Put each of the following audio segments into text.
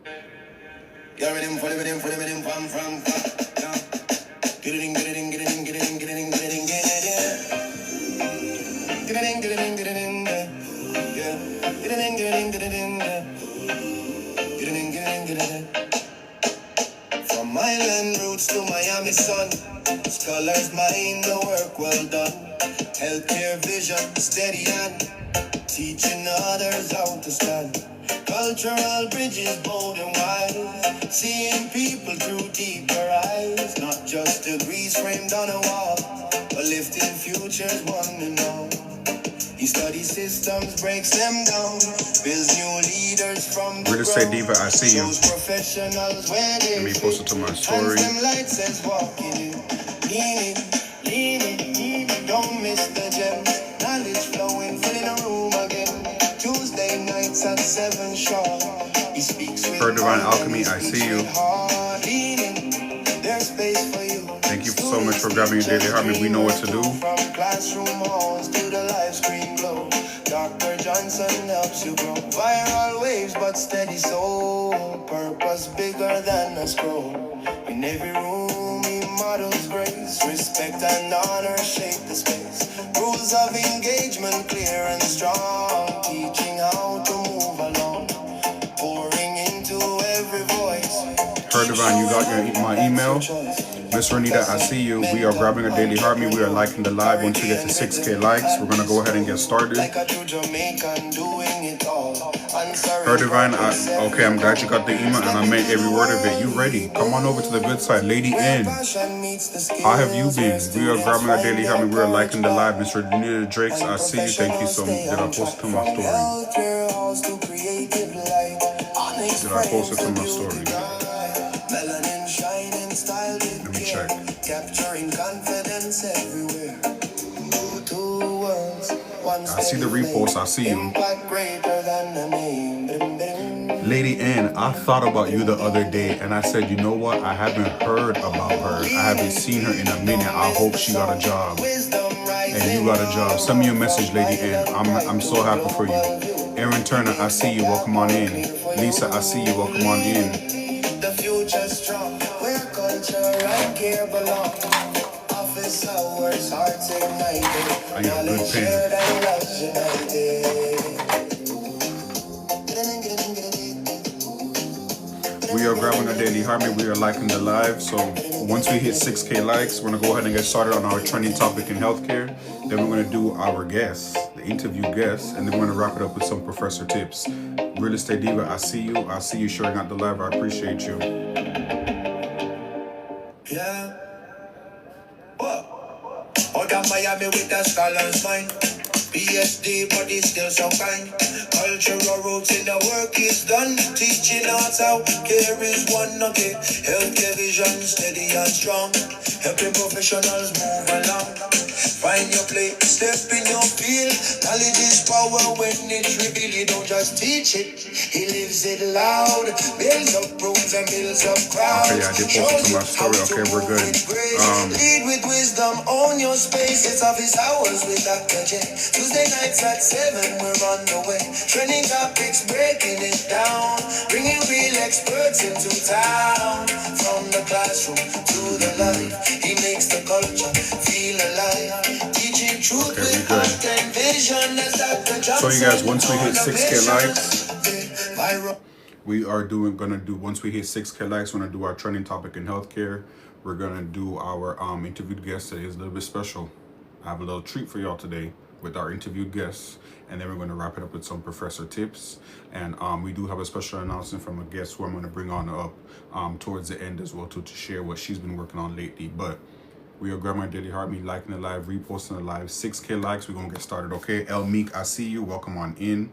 Yeah, rhythm for the rhythm for the rhythm from. Yeah. Get it in, get it in, get it in, get it in, get it in, get it in, get it in. Get it in, get it in, get it in. Yeah. Get it in, get it in, get it in. Get it in, get it in, get it in. From island roots to Miami sun, scholars mind the work well done. Healthcare vision steady on, teaching others how to stand. Cultural bridges bold and wide, seeing people through deeper eyes. Not just degrees framed on a wall, but lifting futures one and all. He studies systems, breaks them down, builds new leaders from the Real Estate Diva, I see you. Professionals where they Let me post it to my story. them lights says walking in, leaning, leaning, don't miss the gem. Knowledge flowing, filling a room again. Tuesday nights at 7 sharp. He speaks with Her Divine Alchemy, I see you. There's space for you. Thank you so much for grabbing your daily heart. We know what to do. From classroom halls to the live screen glow, Dr. Johnson helps you grow. Viral waves but steady soul, purpose bigger than a scroll. In every room he models grace, respect and honor shape the space. Rules of engagement clear and strong, teaching how to move along, pouring into every voice. Her Divine, you got my email. Miss Renita, I see you. We are grabbing a daily heart. We are liking the live. Once we get to 6K likes, we're going to go ahead and get started. Her Divine, okay, I'm glad you got the email and I meant every word of it. You ready? Come on over to the good side. Lady N, how have you been? We are grabbing a daily heart. We are liking the live. Miss Renita Drakes, I see you. Thank you so much. Did I post it to my story? Did I post it to my story? Let me check. Capturing confidence everywhere. I see the repost. I see you. Lady N, I thought about you the other day and I said, you know what? I haven't heard about her. I haven't seen her in a minute. I hope she got a job. And you got a job. Send me a message, Lady N. I'm so happy for you. Aaron Turner, I see you. Welcome on in. Lisa, I see you. Welcome on in. The future strong, where culture and care belong. Office hours, hearts ignited. I need a good pen. We are grabbing a daily harmony. We are liking the live. So once we hit 6K likes, we're going to go ahead and get started on our trending topic in healthcare. Then we're going to do our guests, the interview guests, and then we're going to wrap it up with some professor tips. Real Estate Diva, I see you. I see you sharing out the live. I appreciate you. Yeah. Whoa. Out of Miami with a scholar's mind. PhD, but he's still so kind. Cultural roots in the work is done. Teaching us how care is one, okay. Healthcare vision steady and strong. Helping professionals move along. Find your place, step in your field. Knowledge is power when it's revealed. You don't just teach it, he lives it loud. Builds up rooms and builds up crowds. Okay, yeah, I did post it to my story. Okay, we're good. Lead with wisdom, own your space. It's office hours with Dr. J. Tuesday nights at 7, we're on the way. Trending topics, breaking it down. Bringing real experts into town. From the classroom to the life, he makes the culture feel alive. Teaching truth with heart and vision as Dr. Johnson. So you guys, once we hit 6K likes, we are gonna do, once we hit 6K likes, we're gonna do our trending topic in healthcare. We're gonna do our interviewed guest today. Is a little bit special. I have a little treat for y'all today with our interviewed guests, and then we're going to wrap it up with some professor tips. And we do have a special announcement from a guest who I'm going to bring on up towards the end as well to share what she's been working on lately. But we are grabbing our daily heart, me liking the live, reposting the live. 6K likes, we're going to get started, okay? El Meek, I see you. Welcome on in.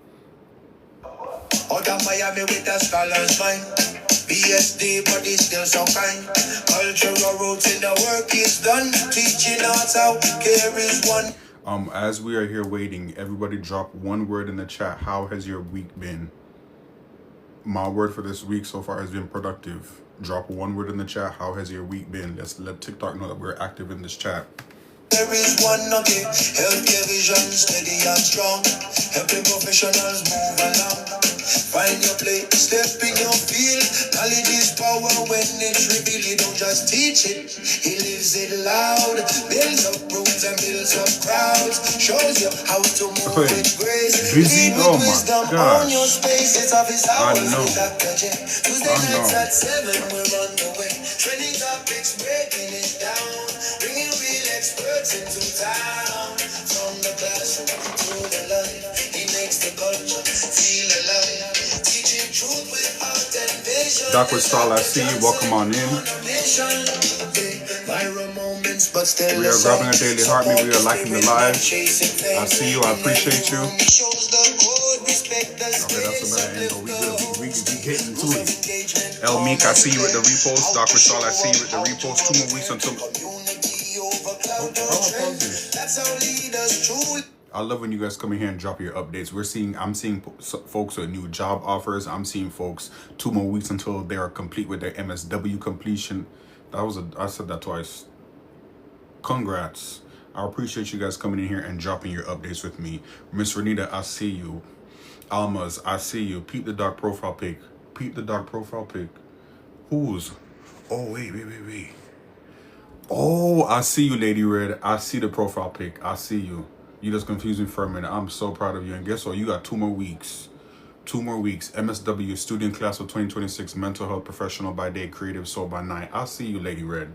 Out of Miami with a scholar's mind. PhD, but he's still so kind. Cultural roots in the work is done. Teaching us how care is one. As we are here waiting, everybody drop one word in the chat. How has your week been? My word for this week so far has been productive. Drop one word in the chat. How has your week been? Let's let TikTok know that we're active in this chat. There is one, okay. Healthcare vision steady and strong. Helping professionals move along. Find your place, step in your field. Knowledge is power when it's revealed. You don't just teach it, he lives it loud. Builds up rooms and builds up crowds. Shows you how to move with grace. Busy? Lead Oh with my wisdom on your gosh. space. It's office I hours know. with Dr. J. Tuesday nights at 7, we're on the way. Trending topics, breaking it down. Bringing real experts into town. From the classroom to the life, he makes the culture feel alive. Teaching truth with heart and vision. Dr. Stahl, I see you. Welcome on in. Viral moments, but still We are grabbing a daily heart. Me, we are liking the live. I see you. I appreciate you. Okay, that's a better angle. We good. We getting to it. El Meek, I see you with the repost. Dr. Stahl, I see you with the repost. 2 more weeks until. I love when you guys come in here and drop your updates. I'm seeing folks with new job offers. I'm seeing folks 2 more weeks until they are complete with their MSW completion. I said that twice. Congrats. I appreciate you guys coming in here and dropping your updates with me. Miss Renita, I see you. Almas, I see you. Peep the dark profile pic. Peep the dark profile pic. Whose? Oh, wait. Oh, I see you, Lady Red. I see the profile pic. I see you. You just confused me for a minute. I'm so proud of you. And guess what? You got 2 more weeks. 2 more weeks. MSW, student class of 2026, mental health professional by day, creative soul by night. I see you, Lady Red.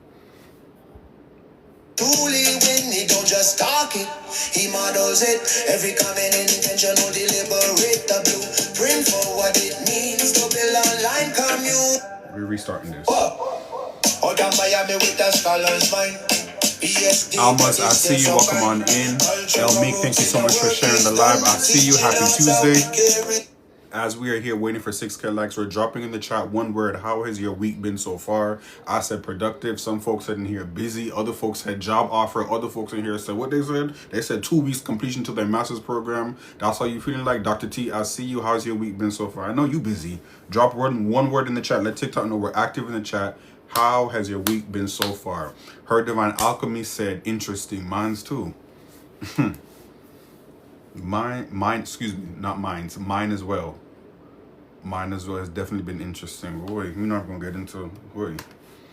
Truly when he don't just talk it, he models it. Every comment and intentional deliberate the blueprint for what it means to build online commune. We're restarting this. Oh, down Miami with the scholar's mind. Almas, I see you. Welcome on in. El Meek, thank you so much for sharing the live. I see you. Happy Tuesday. As we are here waiting for 6K likes, we're dropping in the chat one word. How has your week been so far? I said productive. Some folks said in here busy. Other folks had job offer. Other folks in here said what they said. They said 2 weeks completion to their master's program. That's how you feeling like? Dr. T, I see you. How's your week been so far? I know you busy. Drop one word in the chat. Let TikTok know we're active in the chat. How has your week been so far? Her Divine Alchemy said interesting. Mine's too. Mine, excuse me, not mine's. Mine as well. Mine as well has definitely been interesting. Boy, we're not gonna get into boy.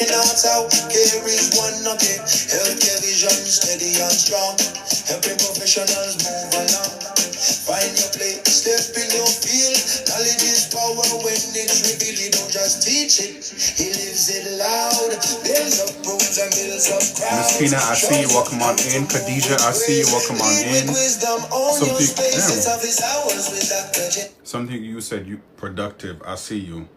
Healthcare is one nugget. Healthcare vision steady and strong. Helping professionals move along. Find your place, step in your field. Knowledge is power when it's revealed. You don't just teach it, he lives it loud. Builds up rooms and builds up crowds. Miss Tina, I see you. Welcome on in. Khadijah, I see you. Welcome on in. Something you said, you productive. I see you.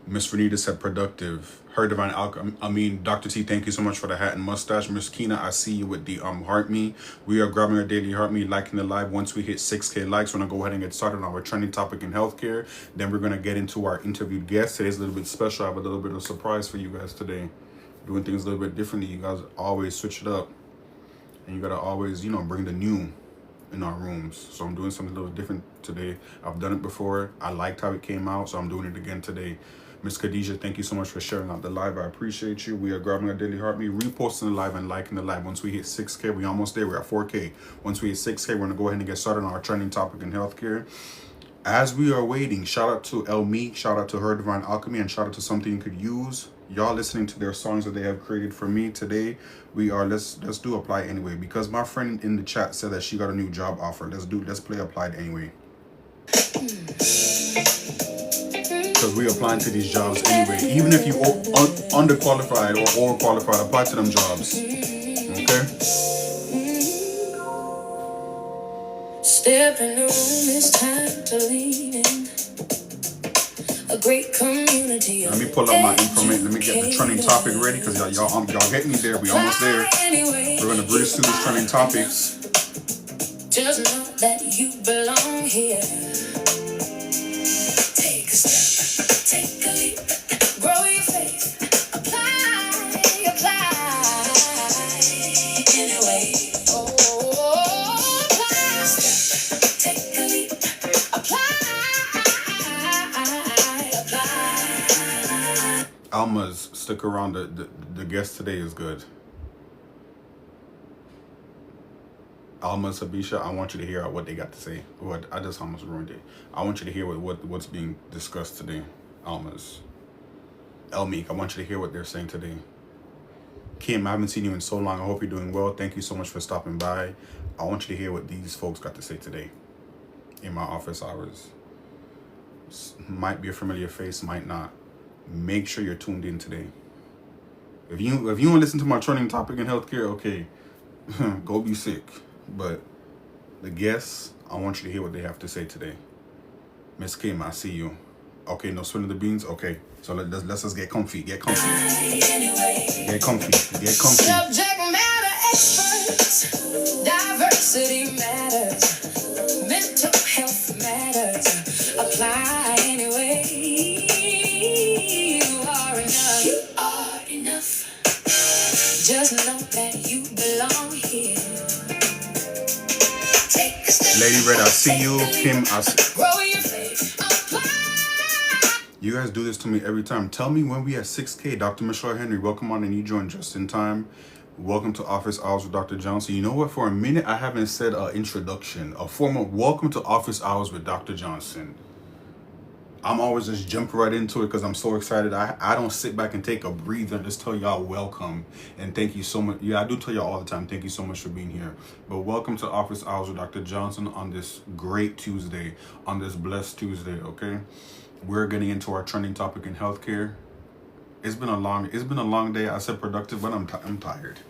Miss Renita said productive. Her Divine Alchemy. I mean, Dr. T, thank you so much for the hat and mustache. Miss Kina, I see you with the Heart Me. We are grabbing our daily Heart Me, liking the live. Once we hit 6K likes, we're going to go ahead and get started on our trending topic in healthcare. Then we're going to get into our interviewed guest. Today's a little bit special. I have a little bit of surprise for you guys today. Doing things a little bit differently. You guys always switch it up. And you got to always, bring the new in our rooms. So I'm doing something a little different today. I've done it before. I liked how it came out, so I'm doing it again today. Miss Khadijah, thank you so much for sharing out the live. I appreciate you. We are grabbing our daily heart me, reposting the live and liking the live. Once we hit 6K, we almost there. We're at 4K. Once we hit 6K, we're going to go ahead and get started on our trending topic in healthcare. As we are waiting, shout out to El Meek, shout out to Her Divine Alchemy, and shout out to Something You Could Use. Y'all listening to their songs that they have created for me today. We are, let's do Apply Anyway, because my friend in the chat said that she got a new job offer. Let's play Applied Anyway. Because we applying to these jobs anyway. Even if you underqualified or overqualified, apply to them jobs. Okay? Step in the room, it's time to lean in. A great community. Let me pull up my information. Let me get the trending topic ready, because y'all get me there. We almost there. We're gonna breeze through these trending topics. Just know that you belong here. Take a step, take a leap, grow your faith, apply anyway. Apply, take a leap, apply. Alma's, stick around. The guest today is good. Alma Sabisha, I want you to hear what they got to say. What I just almost ruined it. I want you to hear what's being discussed today. Alma's. Elmeek, I want you to hear what they're saying today. Kim, I haven't seen you in so long. I hope you're doing well. Thank you so much for stopping by. I want you to hear what these folks got to say today in my office hours. Might be a familiar face, might not. Make sure you're tuned in today. If you want to listen to my trending topic in healthcare, okay, go be sick. But the guests, I want you to hear what they have to say today. Miss Kim, I see you. Okay, no spilling the beans. Okay, so let's just get comfy. Get comfy. Get comfy. Get comfy. Subject matter experts. Diversity matters. Mental health matters. Apply anyway. You are enough. You are enough. Just know that you belong here. Take a step. Lady Red, I see you. Kim, I see. Grow your faith. Apply. You guys do this to me every time. Tell me when we at 6K. Dr. Michelle Henry, welcome on, and you joined just in time. Welcome to Office Hours with Dr. Johnson. You know what? For a minute, I haven't said an introduction, a formal welcome to Office Hours with Dr. Johnson. I'm always just jump right into it because I'm so excited. I don't sit back and take a breather and just tell y'all welcome and thank you so much. Yeah, I do tell y'all all the time, thank you so much for being here. But welcome to Office Hours with Dr. Johnson on this great Tuesday, on this blessed Tuesday, okay? We're getting into our trending topic in healthcare. It's been a long day. I said productive, but I'm tired.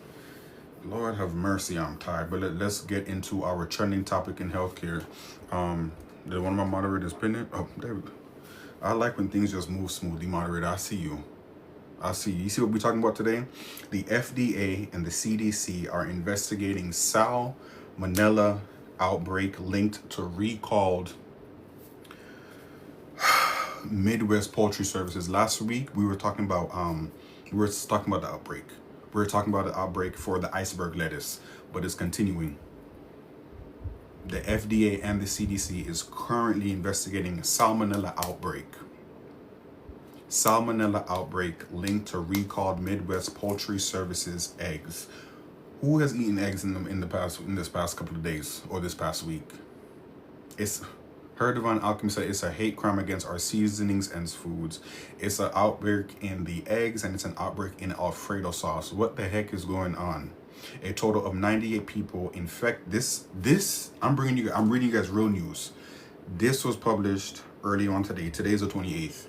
Lord have mercy, I'm tired. But let's get into our trending topic in healthcare. Did one of my moderators pin it? Oh, there we go. I like when things just move smoothly, moderator. I see you. I see you. You see what we're talking about today? The FDA and the CDC are investigating salmonella outbreak linked to recalled Midwest Poultry Services. Last week we were talking about the outbreak. We were talking about the outbreak for the iceberg lettuce, but it's continuing. The FDA and the CDC is currently investigating a salmonella outbreak. Salmonella outbreak linked to recalled Midwest Poultry Services eggs. Who has eaten eggs in this past couple of days or this past week? It's Her Divine Alchemy said it's a hate crime against our seasonings and foods. It's an outbreak in the eggs and it's an outbreak in Alfredo sauce. What the heck is going on? A total of 98 people infected. I'm reading you guys real news. This was published early on today. Today's the 28th.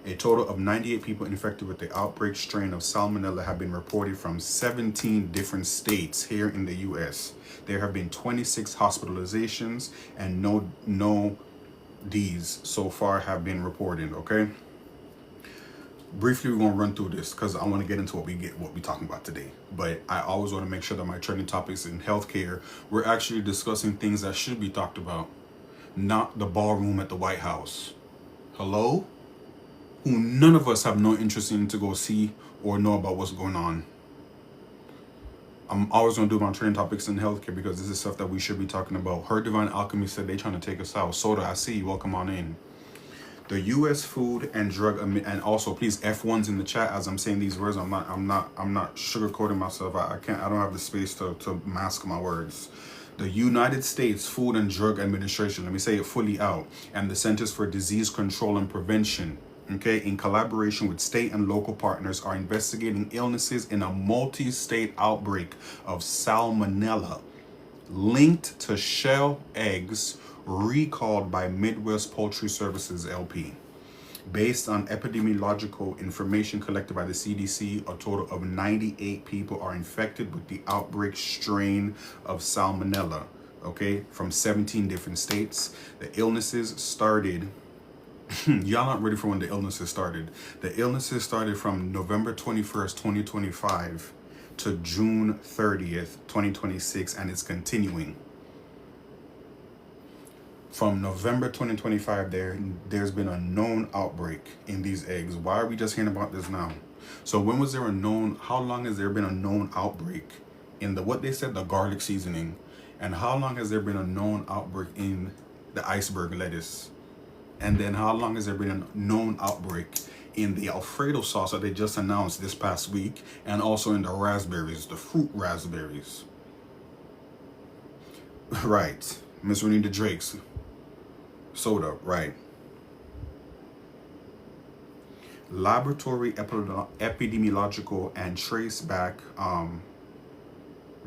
A total of 98 people infected with the outbreak strain of salmonella have been reported from 17 different states here in the U.S. There have been 26 hospitalizations and no Ds so far have been reported, okay? Briefly, we're going to run through this because I want to get into what we're talking about today. But I always want to make sure that my trending topics in healthcare, we're actually discussing things that should be talked about, not the ballroom at the White House. Hello? Who none of us have no interest in to go see or know about what's going on. I'm always going to do my trending topics in healthcare because this is stuff that we should be talking about. Her Divine Alchemy said they're trying to take us out. Soda, I see you. Welcome on in. The U.S. Food and Drug, and also please F1s in the chat as I'm saying these words. I'm not sugarcoating myself. I don't have the space to mask my words. The United States Food and Drug Administration, let me say it fully out, and the Centers for Disease Control and Prevention, okay, in collaboration with state and local partners, are investigating illnesses in a multi-state outbreak of salmonella linked to shell eggs recalled by Midwest Poultry Services LP. Based on epidemiological information collected by the CDC, a total of 98 people are infected with the outbreak strain of salmonella, okay, from 17 different states. The illnesses started y'all not ready for when the illnesses started. The illnesses started from November 21st, 2025 to June 30th, 2026, and it's continuing. From November 2025, there's been a known outbreak in these eggs. Why are we just hearing about this now? So when was there how long has there been a known outbreak in what they said, the garlic seasoning? And how long has there been a known outbreak in the iceberg lettuce? And then how long has there been a known outbreak in the Alfredo sauce that they just announced this past week, and also in the raspberries, the fruit raspberries. Right. Miss Renita Drake's soda, right. Laboratory epidemiological and trace back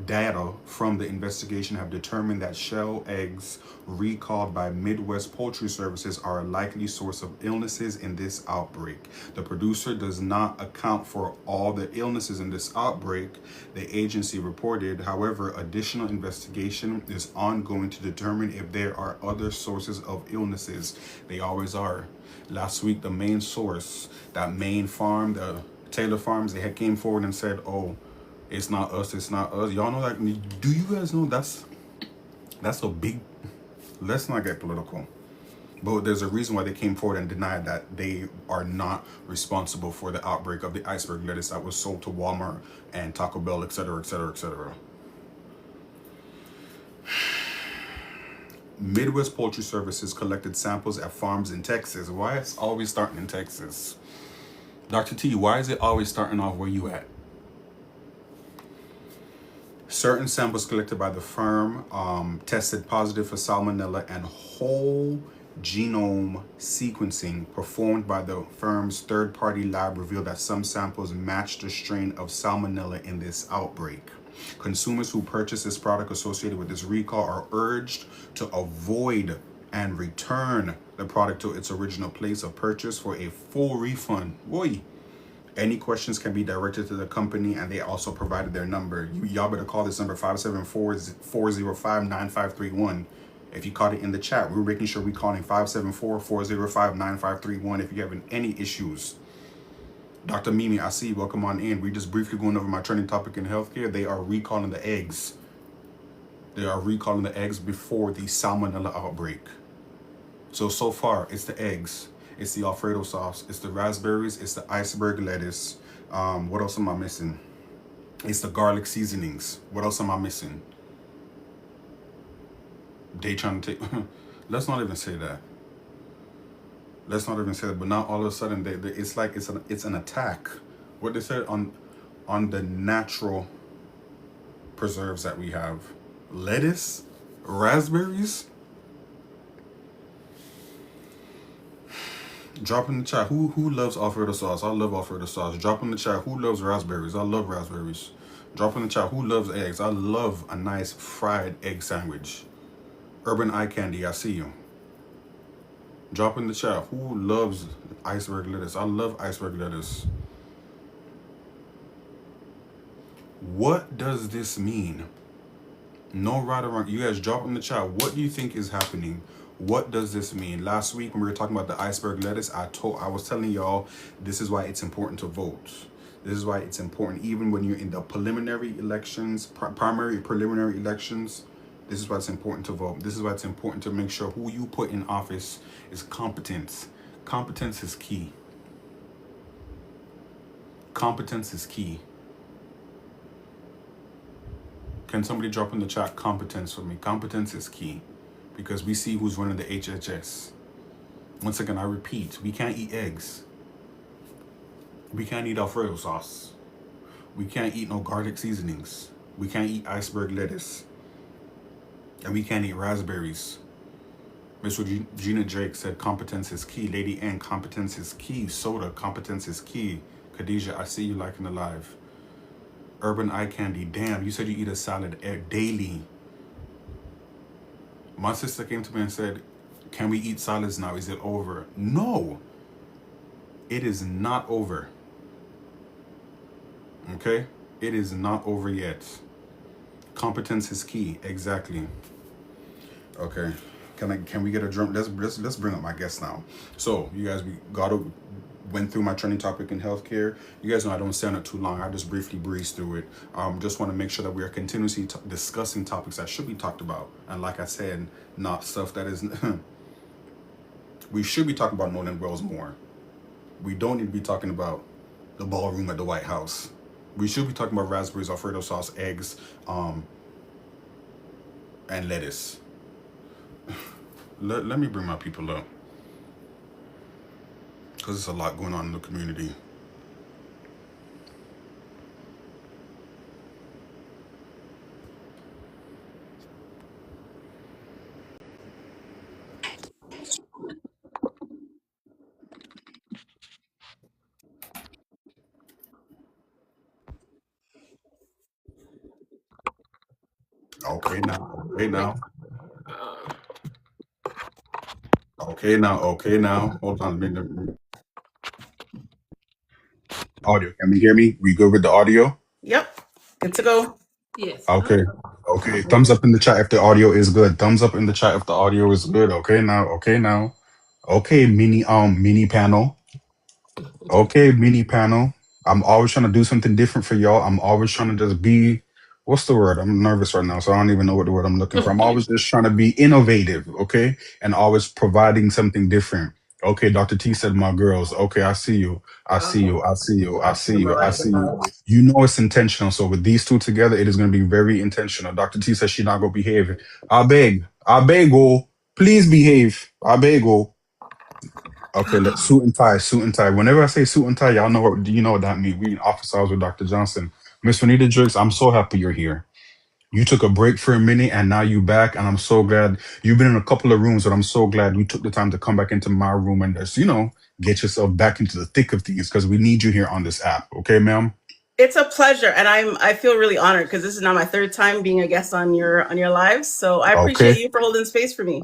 data from the investigation have determined that shell eggs recalled by Midwest Poultry Services are a likely source of illnesses in this outbreak. The producer does not account for all the illnesses in this outbreak, the agency reported. However, additional investigation is ongoing to determine if there are other sources of illnesses. They always are. Last week, the main source, that main farm, the Taylor Farms, they had came forward and said, oh, it's not us, it's not us. Y'all know that? Do you guys know that's a big, let's not get political. But there's a reason why they came forward and denied that they are not responsible for the outbreak of the iceberg lettuce that was sold to Walmart and Taco Bell, etc., etc., etc. Midwest Poultry Services collected samples at farms in Texas. Why is it always starting in Texas? Dr. T, why is it always starting off where you at? Certain samples collected by the firm tested positive for salmonella, and whole genome sequencing performed by the firm's third-party lab revealed that some samples matched the strain of salmonella in this outbreak. Consumers who purchase this product associated with this recall are urged to avoid and return the product to its original place of purchase for a full refund. Boy. Any questions can be directed to the company, and they also provided their number. Y'all better call this number, 574-405-9531. If you caught it in the chat, we're making sure we're calling 574-405-9531 if you're having any issues. Dr. Mimi, I see you. Welcome on in. We just briefly going over my trending topic in healthcare. They are recalling the eggs. They are recalling the eggs before the salmonella outbreak. So far, it's the eggs. It's the Alfredo sauce. It's the raspberries. It's the iceberg lettuce. What else am I missing? It's the garlic seasonings. What else am I missing? They trying to take... Let's not even say that. Let's not even say that. But now all of a sudden, it's like it's an attack. What they said on the natural preserves that we have. Lettuce, raspberries. Drop in the chat who loves Alfredo sauce. I love Alfredo sauce. Drop in the chat who loves raspberries. I love raspberries. Drop in the chat who loves eggs. I love a nice fried egg sandwich. Urban Eye Candy, I see you. Drop in the chat who loves iceberg lettuce. I love iceberg lettuce. What does this mean? No right or wrong. You guys drop in the chat. What do you think is happening? What does this mean? Last week when we were talking about the iceberg lettuce, I was telling y'all this is why it's important to vote. This is why it's important even when you're in the preliminary elections, preliminary elections. This is why it's important to vote. This is why it's important to make sure who you put in office is competent. Competence is key. Competence is key. Can somebody drop in the chat competence for me? Competence is key. Because we see who's running the HHS. Once again, I repeat, we can't eat eggs. We can't eat Alfredo sauce. We can't eat no garlic seasonings. We can't eat iceberg lettuce. And we can't eat raspberries. Miss Regina Drake said competence is key. Lady Ann, competence is key. Soda, competence is key. Khadijah, I see you liking the live. Urban Eye Candy, damn, you said you eat a salad daily. My sister came to me and said, can we eat salads now? Is it over? No, it is not over. Okay? It is not over yet. Competence is key. Exactly. Okay. Can we get a drum? Let's bring up my guest now. So you guys, went through my trending topic in healthcare. You guys know I don't stay on it too long. I just briefly breeze through it. Just want to make sure that we are continuously discussing topics that should be talked about. And like I said, not stuff that is... We should be talking about Nolan Wells more. We don't need to be talking about the ballroom at the White House. We should be talking about raspberries, Alfredo sauce, eggs, and lettuce. Let me bring my people up. because there's a lot going on in the community. Okay now, okay now, okay now, okay now. Hold on, audio. Can we hear me? We good with the audio? Yep. Good to go. Yes. Okay. Okay. Thumbs up in the chat if the audio is good. Thumbs up in the chat if the audio is good. Okay now. Okay now. Okay, mini panel. Okay, mini panel. I'm always trying to do something different for y'all. I'm always trying to just be, what's the word? I'm nervous right now, so I don't even know what the word I'm looking for. I'm always just trying to be innovative, okay? And always providing something different. Okay, Dr. T said my girls. Okay, I see you. I see you. I see you. I see you. I see you. You know it's intentional. So with these two together, it is going to be very intentional. Dr. T says she not going to behave. I beg, oh, please behave. I beg, oh. Okay, let's suit and tie, suit and tie. Whenever I say suit and tie, y'all know what you know what that means. We in office hours with Dr. Johnson. Miss Renita Driggs, I'm so happy you're here. You took a break for a minute and now you back, and I'm so glad you've been in a couple of rooms, but I'm so glad you took the time to come back into my room and just, get yourself back into the thick of things because we need you here on this app. Okay, ma'am? It's a pleasure, and I feel really honored because this is now my third time being a guest on your live. So I appreciate Okay. you for holding space for me.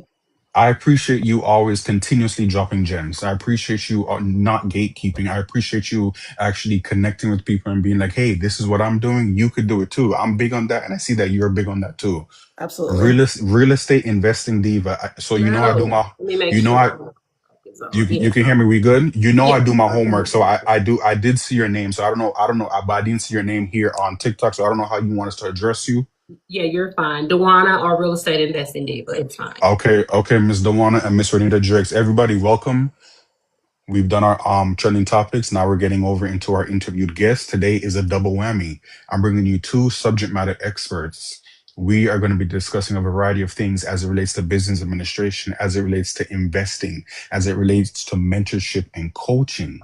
I appreciate you always continuously dropping gems. I appreciate you not gatekeeping. I appreciate you actually connecting with people and being like, hey, this is what I'm doing. You could do it too. I'm big on that. And I see that you're big on that too. Absolutely. Real estate investing diva. So I do my, Let me make you know, I, sure. you can hear me. We good? I do my homework. So I did see your name. So I don't know, but I didn't see your name here on TikTok. So I don't know how you want us to address you. Yeah, you're fine. Dewana or real estate investing diva. It's fine. Okay, Miss Dewana and Miss Renita Drakes. Everybody, welcome. We've done our trending topics. Now we're getting over into our interviewed guests. Today is a double whammy. I'm bringing you two subject matter experts. We are going to be discussing a variety of things as it relates to business administration, as it relates to investing, as it relates to mentorship and coaching.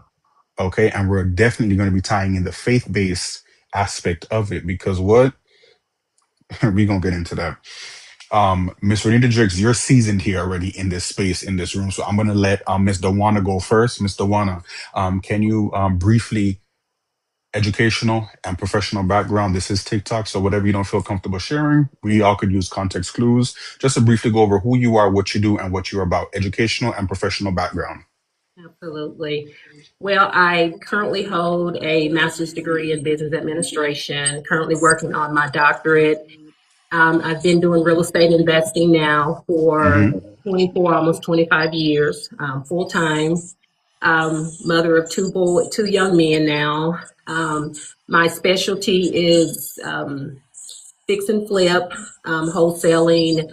Okay. And we're definitely going to be tying in the faith-based aspect of it because what? We're going to get into that. Miss Renita Driggs, you're seasoned here already in this space, in this room. So I'm gonna let Miss Dawana go first. Miss Dawana, can you briefly educational and professional background? This is TikTok, so whatever you don't feel comfortable sharing, we all could use context clues. Just to briefly go over who you are, what you do, and what you're about. Educational and professional background. Absolutely. Well, I currently hold a master's degree in business administration, currently working on my doctorate. I've been doing real estate investing now for 24, almost 25 years, full time. Mother of two young men now. My specialty is fix and flip, wholesaling,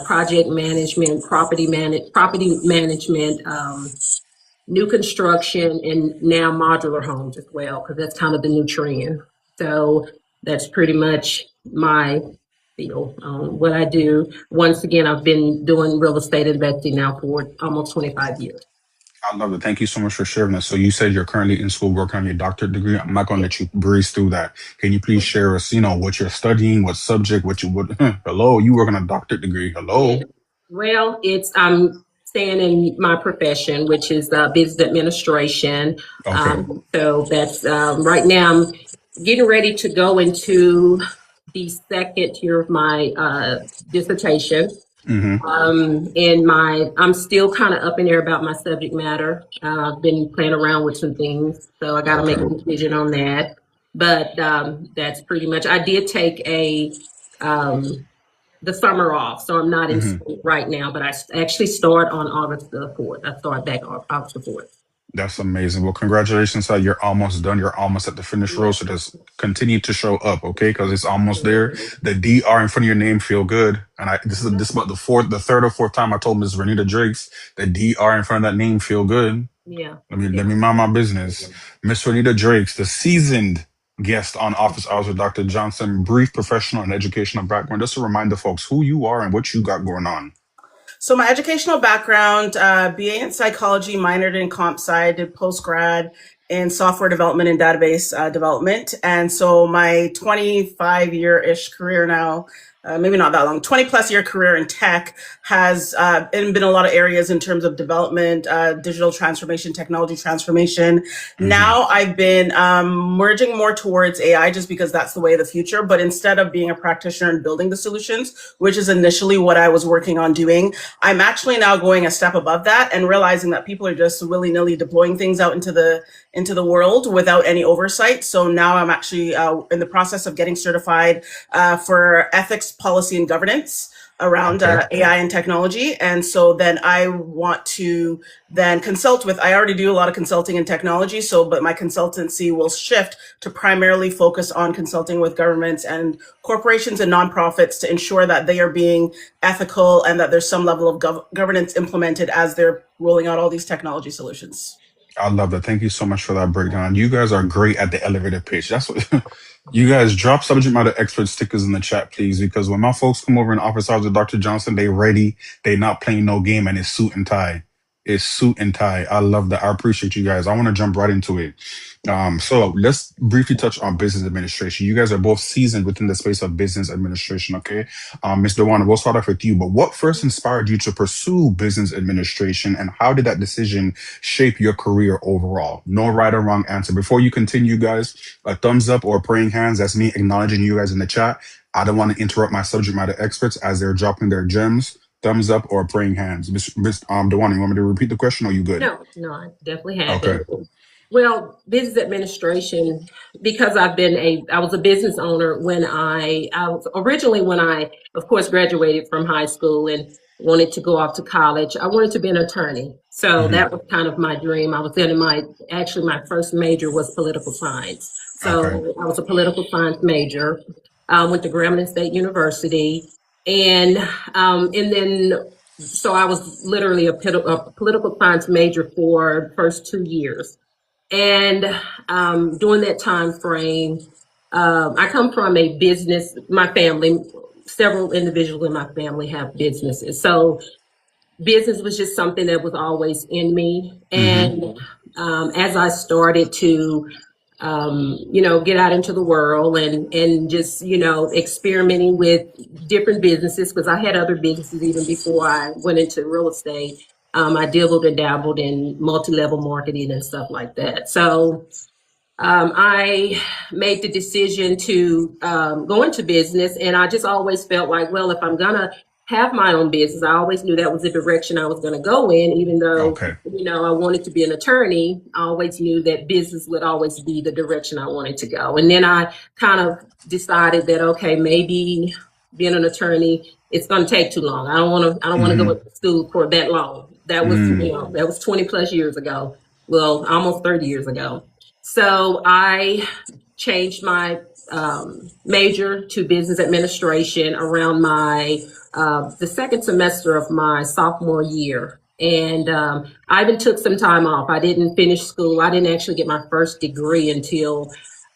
project management, property management, new construction, and now modular homes as well, because that's kind of the new trend. So that's pretty much my field, what I do. Once again, I've been doing real estate investing now for almost 25 years. I love it. Thank you so much for sharing that. So you said you're currently in school working on your doctorate degree. I'm not going to let you breeze through that. Can you please share us, what you're studying, what subject, what you would, hello, you work on a doctorate degree. Hello. Well, I'm staying in my profession, which is business administration. Okay. So that's right now I'm getting ready to go into the second year of my dissertation. Mm-hmm. I'm still kind of up in there about my subject matter. I've been playing around with some things, so I got to make a Okay. decision on that. But that's pretty much. I did take the summer off, so I'm not in Mm-hmm. school right now. But I actually start on August the 4th. I start back on August the 4th. That's amazing. Well, congratulations, sir. You're almost done. You're almost at the finish row. Yeah. So just continue to show up, okay? Because it's almost there. The DR in front of your name feel good. And this is about the third or fourth time I told Ms. Renita Drakes the DR in front of that name feel good. Yeah. Let me mind my business. Miss Renita Drakes, the seasoned guest on Office Hours with Dr. Johnson, brief professional and educational background. Just to remind the folks who you are and what you got going on. So my educational background, BA in psychology, minored in comp sci, did post-grad in software development and database development. And so my 25-year-ish career now, maybe not that long, 20 plus year career in tech has been a lot of areas in terms of development, digital transformation, technology transformation. Now I've been merging more towards AI just because that's the way of the future. But instead of being a practitioner and building the solutions, which is initially what I was working on doing, I'm actually now going a step above that and realizing that people are just willy-nilly deploying things out into the world without any oversight. So now I'm actually in the process of getting certified for ethics, policy, and governance around AI and technology. And so then I want to then consult with, I already do a lot of consulting in technology. So, but my consultancy will shift to primarily focus on consulting with governments and corporations and nonprofits to ensure that they are being ethical and that there's some level of governance implemented as they're rolling out all these technology solutions. I love that. Thank you so much for that breakdown. You guys are great at the elevator pitch. That's what you guys drop subject matter expert stickers in the chat, please, because when my folks come over in office hours with Dr. Johnson, they ready. They not playing no game, and it's suit and tie. It's suit and tie. I love that. I appreciate you guys. I want to jump right into it. So let's briefly touch on business administration. You guys are both seasoned within the space of business administration, okay? Ms. Dewana, we'll start off with you, but what first inspired you to pursue business administration, and how did that decision shape your career overall? No right or wrong answer. Before you continue, guys, a thumbs up or praying hands, that's me acknowledging you guys in the chat. I don't want to interrupt my subject matter experts as they're dropping their gems. Thumbs up or praying hands. Ms. Dewana, you want me to repeat the question, or are you good? No, I definitely have Okay. it. Well, business administration, because I was a business owner when I was originally when I, of course, graduated from high school and wanted to go off to college. I wanted to be an attorney. So that was kind of my dream. I was in my first major was political science. So I was a political science major, went to Grambling State University. And then so I was literally a political science major for the first 2 years. And during that time frame, I come from a business, my family, several individuals in my family have businesses. So business was just something that was always in me. And as I started to, get out into the world and just, experimenting with different businesses, because I had other businesses even before I went into real estate. I dabbled and dabbled in multi-level marketing and stuff like that. So I made the decision to go into business, and I just always felt like, well, if I'm gonna have my own business, I always knew that was the direction I was going to go in, even though, I wanted to be an attorney. I always knew that business would always be the direction I wanted to go. And then I kind of decided that, okay, maybe being an attorney, it's going to take too long. I don't want to go to school for that long. That was, that was 20 plus years ago. Well, almost 30 years ago. So I changed my major to business administration around the second semester of my sophomore year. And I even took some time off. I didn't finish school. I didn't actually get my first degree until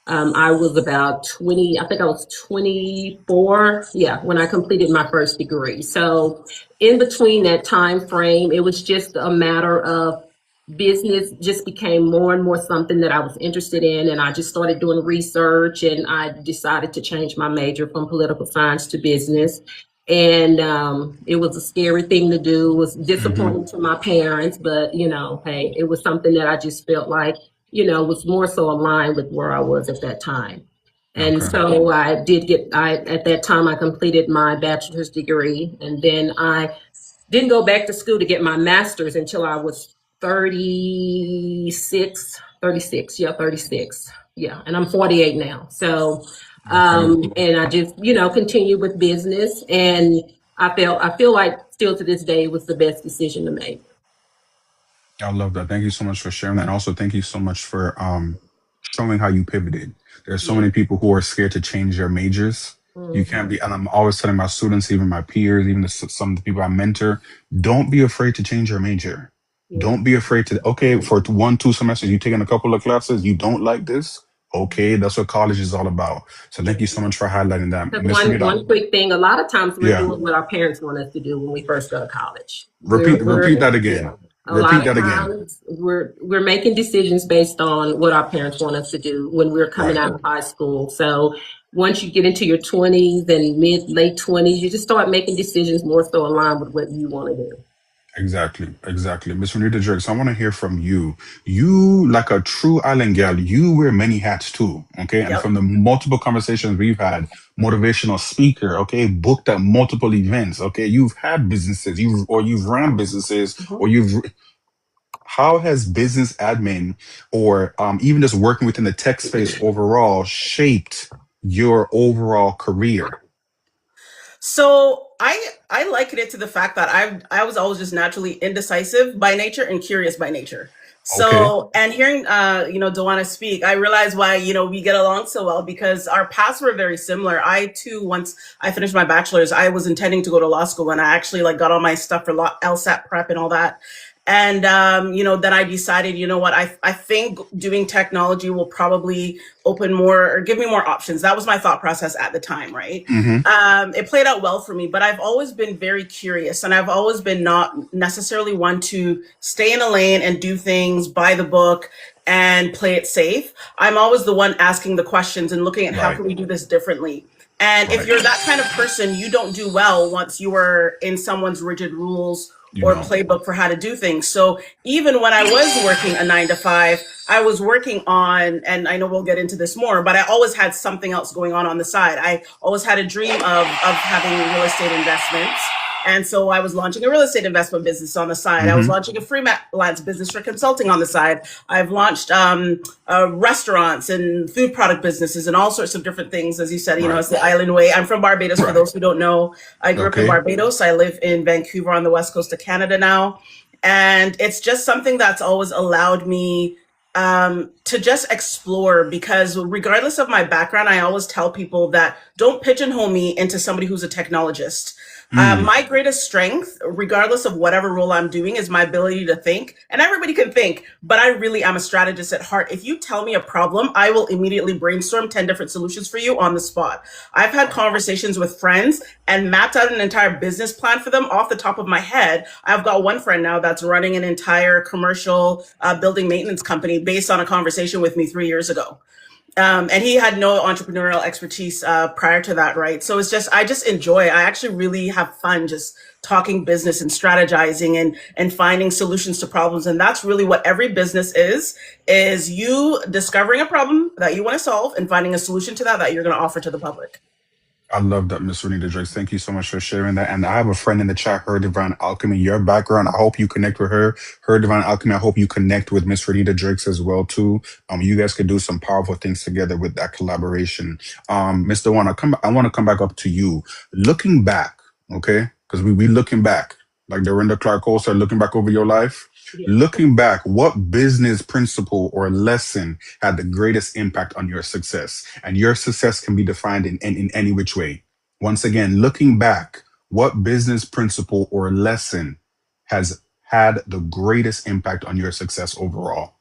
I was about 20, I think I was 24. Yeah, when I completed my first degree. So in between that time frame, it was just a matter of business just became more and more something that I was interested in. And I just started doing research, and I decided to change my major from political science to business. And it was a scary thing to do. It was disappointing to my parents, but, hey, it was something that I just felt like, was more so aligned with where I was at that time. And so at that time, I completed my bachelor's degree, and then I didn't go back to school to get my master's until I was 36. Yeah. And I'm 48 now. So, and I just, continue with business, and I feel like still to this day it was the best decision to make. I love that. Thank you so much for sharing that. And also thank you so much for showing how you pivoted. There's so many people who are scared to change their majors. You can't be, and I'm always telling my students, even my peers, even some of the people I mentor, don't be afraid to change your major. Don't be afraid to, for 1-2 semesters, you're taking a couple of classes, you don't like this. Okay, that's what college is all about. So thank you so much for highlighting that, Because Miss Renita. one quick thing, a lot of times we're Yeah, doing what our parents want us to do when we first go to college. repeat that again. A lot Repeat of that again. times we're making decisions based on what our parents want us to do when we're coming Right. out of high school. So once you get into your 20s and late 20s, you just start making decisions more so aligned with what you want to do. Exactly, exactly. Miss Renita Jerks, I want to hear from you. You, like a true island girl, you wear many hats too. Okay. And Yep. from the multiple conversations we've had, motivational speaker, okay, booked at multiple events, okay, you've had businesses, you've ran businesses, Mhm. or how has business admin or even just working within the tech space overall shaped your overall career? So I liken it to the fact that I was always just naturally indecisive by nature and curious by nature. Okay. So and hearing Dewana speak, I realized why we get along so well because our paths were very similar. I too, once I finished my bachelor's, I was intending to go to law school and I actually like got all my stuff for LSAT prep and all that. And then I decided, you know what, I think doing technology will probably open more or give me more options. That was my thought process at the time, right? Mm-hmm. It played out well for me, but I've always been very curious and I've always been not necessarily one to stay in a lane and do things by the book and play it safe. I'm always the one asking the questions and looking at how Right. can we do this differently. And if Right. you're that kind of person, you don't do well once you are in someone's rigid rules You or know. playbook for how to do things. So even when I was working a 9 to 5, I was working on, and I know we'll get into this more, but I always had something else going on the side. I always had a dream of having real estate investments. And so I was launching a real estate investment business on the side. I was Mm-hmm. launching a freelance business for consulting on the side. I've launched restaurants and food product businesses and all sorts of different things. As you said, Right. it's the island way. I'm from Barbados, for Right. those who don't know. I grew up in Okay. Barbados. I live in Vancouver on the west coast of Canada now. And it's just something that's always allowed me to just explore because regardless of my background, I always tell people that don't pigeonhole me into somebody who's a technologist. Mm. My greatest strength, regardless of whatever role I'm doing, is my ability to think. And everybody can think, but I really am a strategist at heart. If you tell me a problem, I will immediately brainstorm 10 different solutions for you on the spot. I've had conversations with friends and mapped out an entire business plan for them off the top of my head. I've got one friend now that's running an entire commercial building maintenance company based on a conversation with me 3 years ago. And he had no entrepreneurial expertise prior to that, right? So I just enjoy. I actually really have fun just talking business and strategizing and finding solutions to problems. And that's really what every business is you discovering a problem that you want to solve and finding a solution to that you're going to offer to the public. I love that, Miss Renita Drakes. Thank you so much for sharing that. And I have a friend in the chat, Her Divine Alchemy. Your background, I hope you connect with her. Her Divine Alchemy, I hope you connect with Miss Renita Drakes as well too. You guys could do some powerful things together with that collaboration. Mr. One, I want to come back up to you. Looking back, okay? Because we looking back, like Dorinda Clark Cole said, looking back over your life. Yeah. Looking back, what business principle or lesson had the greatest impact on your success? And your success can be defined in any which way. Once again, looking back, what business principle or lesson has had the greatest impact on your success overall?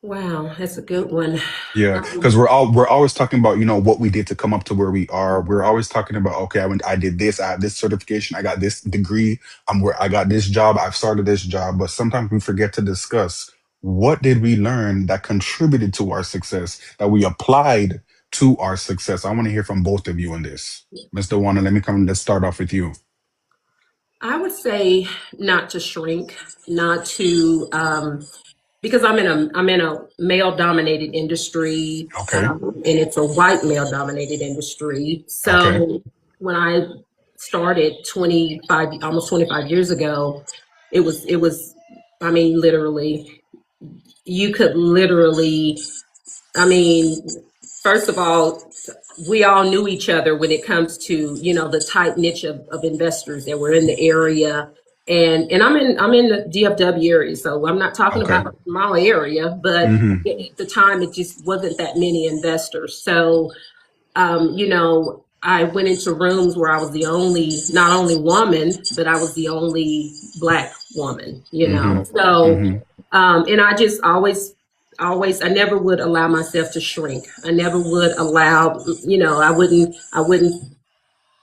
Wow, that's a good one. Yeah, because we're always talking about what we did to come up to where we are. We're always talking about, okay, I did this, I have this certification, I got this degree, I got this job, I've started this job. But sometimes we forget to discuss, what did we learn that contributed to our success, that we applied to our success. I want to hear from both of you on this. Mr. Warner, let's start off with you. I would say not to shrink, not to because I'm in a male dominated industry, Okay. and it's a white male dominated industry. So Okay. when I started almost 25 years ago, it was I mean literally, you could literally, I mean, first of all, we all knew each other when it comes to the tight niche of investors that were in the area. And I'm in the DFW area, so I'm not talking Okay. about a small area, but Mm-hmm. at the time it just wasn't that many investors. So I went into rooms where I was not only woman, but I was the only Black woman. Mm-hmm. So Mm-hmm. and I just always I never would allow myself to shrink. I never would allow,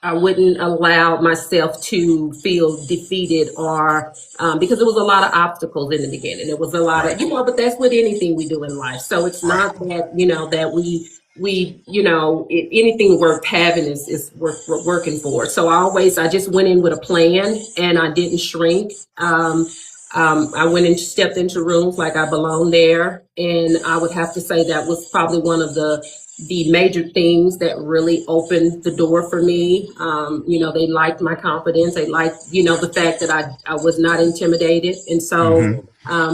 I wouldn't allow myself to feel defeated or because there was a lot of obstacles in the beginning. There was a lot of, Right. but that's with anything we do in life. So it's Right. not that, that anything worth having is worth working for. So I just went in with a plan and I didn't shrink. I went and stepped into rooms like I belonged there. And I would have to say that was probably one of the major things that really opened the door for me. They liked my confidence. They liked, the fact that I was not intimidated. And Mm-hmm. so,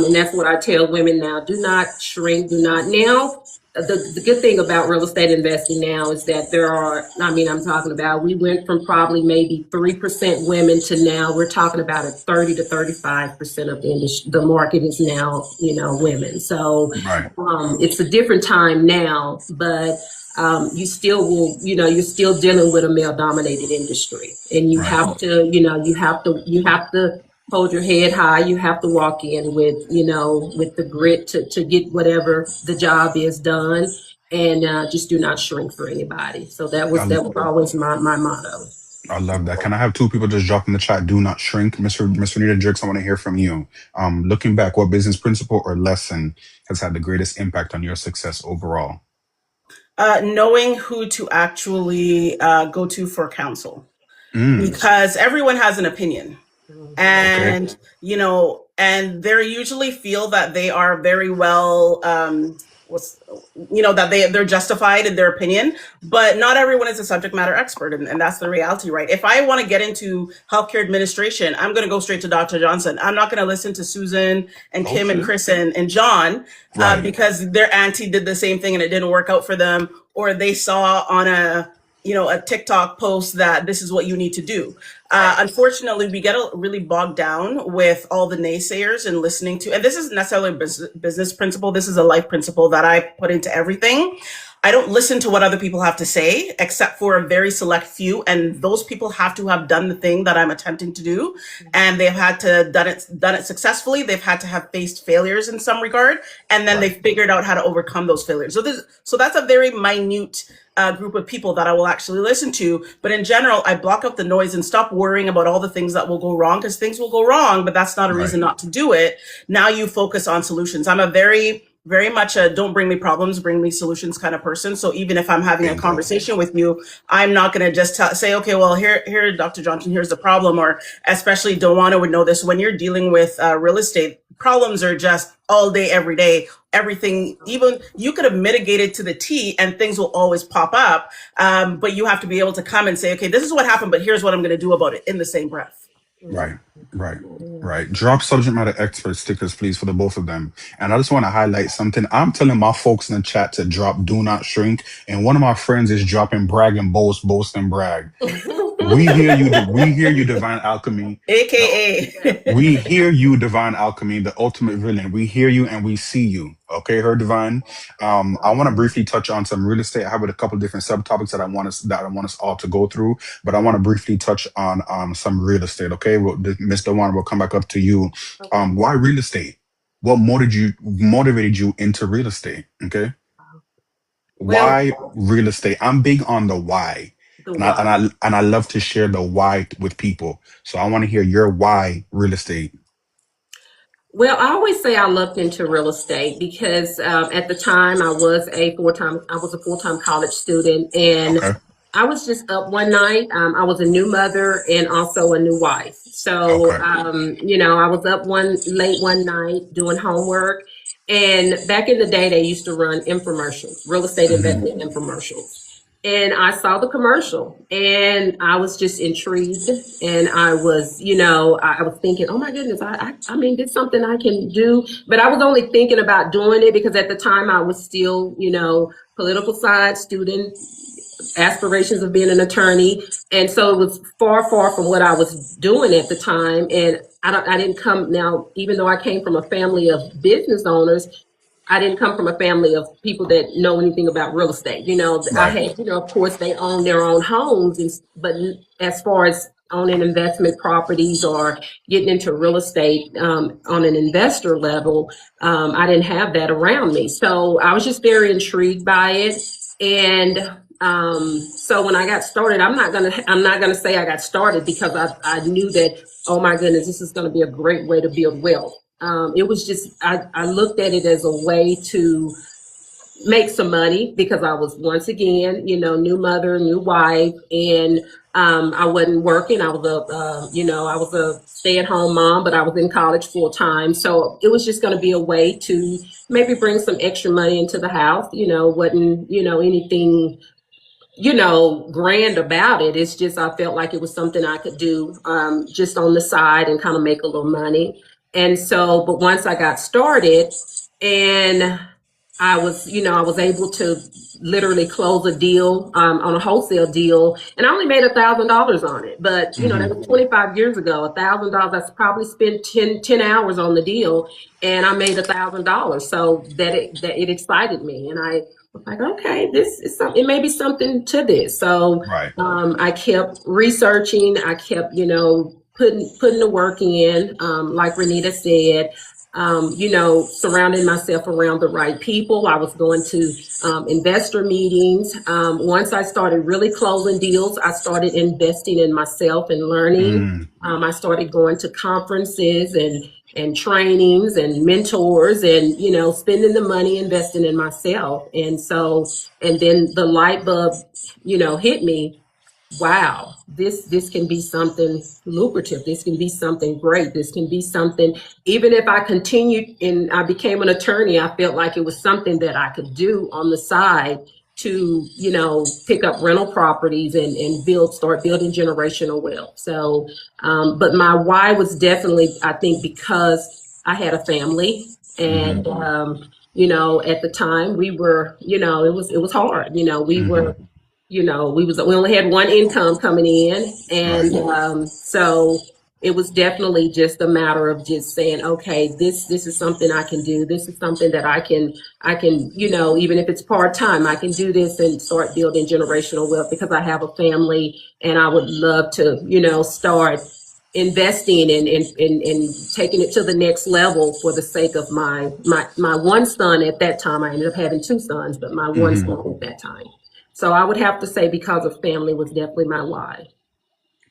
and that's what I tell women now, do not shrink, do not. Now, the good thing about real estate investing now is that I'm talking about, we went from probably maybe 3% women to now we're talking about a 30 to 35% of the industry. The market is now, women. So Right. it's a different time now, but you still will, you're still dealing with a male dominated industry and you Right. have to, you have to hold your head high. You have to walk in with, with the grit to get whatever the job is done, and just do not shrink for anybody. So that was always my motto. I love that. Can I have two people just drop in the chat? Do not shrink. Mr. Renita Jerks, I want to hear from you. Looking back, what business principle or lesson has had the greatest impact on your success overall? Knowing who to actually go to for counsel, Mm. because everyone has an opinion. Mhm. And and they usually feel that they are very well that they're justified in their opinion, but not everyone is a subject matter expert, and that's the reality, right? If I want to get into healthcare administration, I'm going to go straight to Dr. Johnson. I'm not going to listen to Susan and Kim and Chris and John Right. because their auntie did the same thing and it didn't work out for them, or they saw on a TikTok post that this is what you need to do. Unfortunately, we get really bogged down with all the naysayers and listening to, and this isn't necessarily a business principle. This is a life principle that I put into everything. I don't listen to what other people have to say, except for a very select few. And those people have to have done the thing that I'm attempting to do. And they've had to done it successfully. They've had to have faced failures in some regard. And then they've figured out how to overcome those failures. So that's a very minute group of people that I will actually listen to. But in general, I block out the noise and stop worrying about all the things that will go wrong, because things will go wrong, but that's not a reason not to do it. Now you focus on solutions. I'm a very much a don't bring me problems, bring me solutions kind of person. So even if I'm having a conversation with you, I'm not going to just say, okay, well, here, Dr. Johnson, here's the problem. Or especially Dawana would know this, when you're dealing with real estate, problems are just all day, every day. Everything, even you could have mitigated to the T and things will always pop up. But you have to be able to come and say, okay, this is what happened, but here's what I'm going to do about it in the same breath. Right. Drop subject matter expert stickers, please, for the both of them. And I just want to highlight something. I'm telling my folks in the chat to drop do not shrink. And one of my friends is dropping brag and boast and brag. We hear you, Divine Alchemy. AKA. We hear you, Divine Alchemy, the ultimate villain. We hear you and we see you. Okay, her Divine. I want to briefly touch on some real estate. I have a couple of different subtopics that I want us all to go through, but I want to briefly touch on some real estate. Okay, Miss Dewan, we'll come back up to you. Why real estate? What motivated you into real estate? Okay. Why real estate? I'm big on the why. And I love to share the why with people. So I want to hear your why real estate. Well, I always say I looked into real estate because at the time I was a full-time college student, and I was just up one night. I was a new mother and also a new wife. So, I was up late one night doing homework. And back in the day, they used to run infomercials, real estate investing infomercials. And I saw the commercial and I was just intrigued. And I was, I was thinking, oh my goodness, I mean, it's something I can do. But I was only thinking about doing it because at the time I was still, political side student, aspirations of being an attorney. And so it was far, far from what I was doing at the time. And I didn't come now, even though I came from a family of business owners, I didn't come from a family of people that know anything about real estate. I had, of course, they own their own homes, but as far as owning investment properties or getting into real estate on an investor level. I didn't have that around me. So I was just very intrigued by it. And so when I got started, I'm not gonna say I got started because I knew that, oh my goodness, this is gonna be a great way to build wealth. It was just, I looked at it as a way to make some money because I was, once again, new mother, new wife, and I wasn't working. I was I was a stay-at-home mom, but I was in college full time. So it was just going to be a way to maybe bring some extra money into the house. Wasn't anything grand about it. It's just I felt like it was something I could do just on the side and kind of make a little money. And so, but once I got started, and I was able to literally close a deal on a wholesale deal, and I only made $1,000 on it. But that was 25 years ago. $1,000. I probably spent 10 hours on the deal, and I made $1,000. So that it excited me, and I was like, okay, this is something. It may be something to this. So Right. I kept researching. I kept putting the work in. Like Renita said. Surrounding myself around the right people. I was going to investor meetings. Once I started really closing deals, I started investing in myself and learning. I started going to conferences and trainings and mentors and, spending the money, investing in myself. And then the light bulb, hit me. Wow, this can be something lucrative. This can be something great. This can be something, even if I continued and I became an attorney, I felt like it was something that I could do on the side to, pick up rental properties and start building generational wealth. So, but my why was definitely, I think, because I had a family and, at the time we were, it was hard. We were, we only had one income coming in, and so it was definitely just a matter of just saying, okay, this is something I can do. This is something that I can, even if it's part-time, I can do this and start building generational wealth because I have a family and I would love to, start investing and taking it to the next level for the sake of my one son at that time. I ended up having two sons, but my one son at that time. So I would have to say because of family was definitely my why.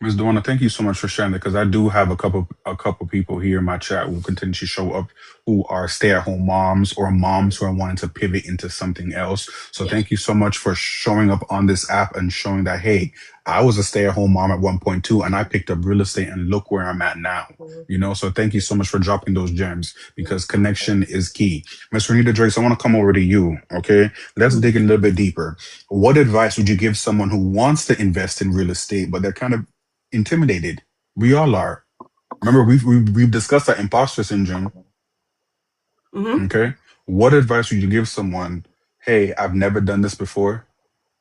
Ms. Duana, thank you so much for sharing that because I do have a couple people here in my chat who continue to show up who are stay-at-home moms or moms who are wanting to pivot into something else. So thank you so much for showing up on this app and showing that, hey, I was a stay-at-home mom at one point too, and I picked up real estate and look where I'm at now. So thank you so much for dropping those gems because connection is key. Ms. Renita Drake, I want to come over to you. Okay. Let's dig a little bit deeper. What advice would you give someone who wants to invest in real estate, but they're kind of intimidated? We all are. Remember, we've discussed that imposter syndrome. Okay. What advice would you give someone? Hey, I've never done this before.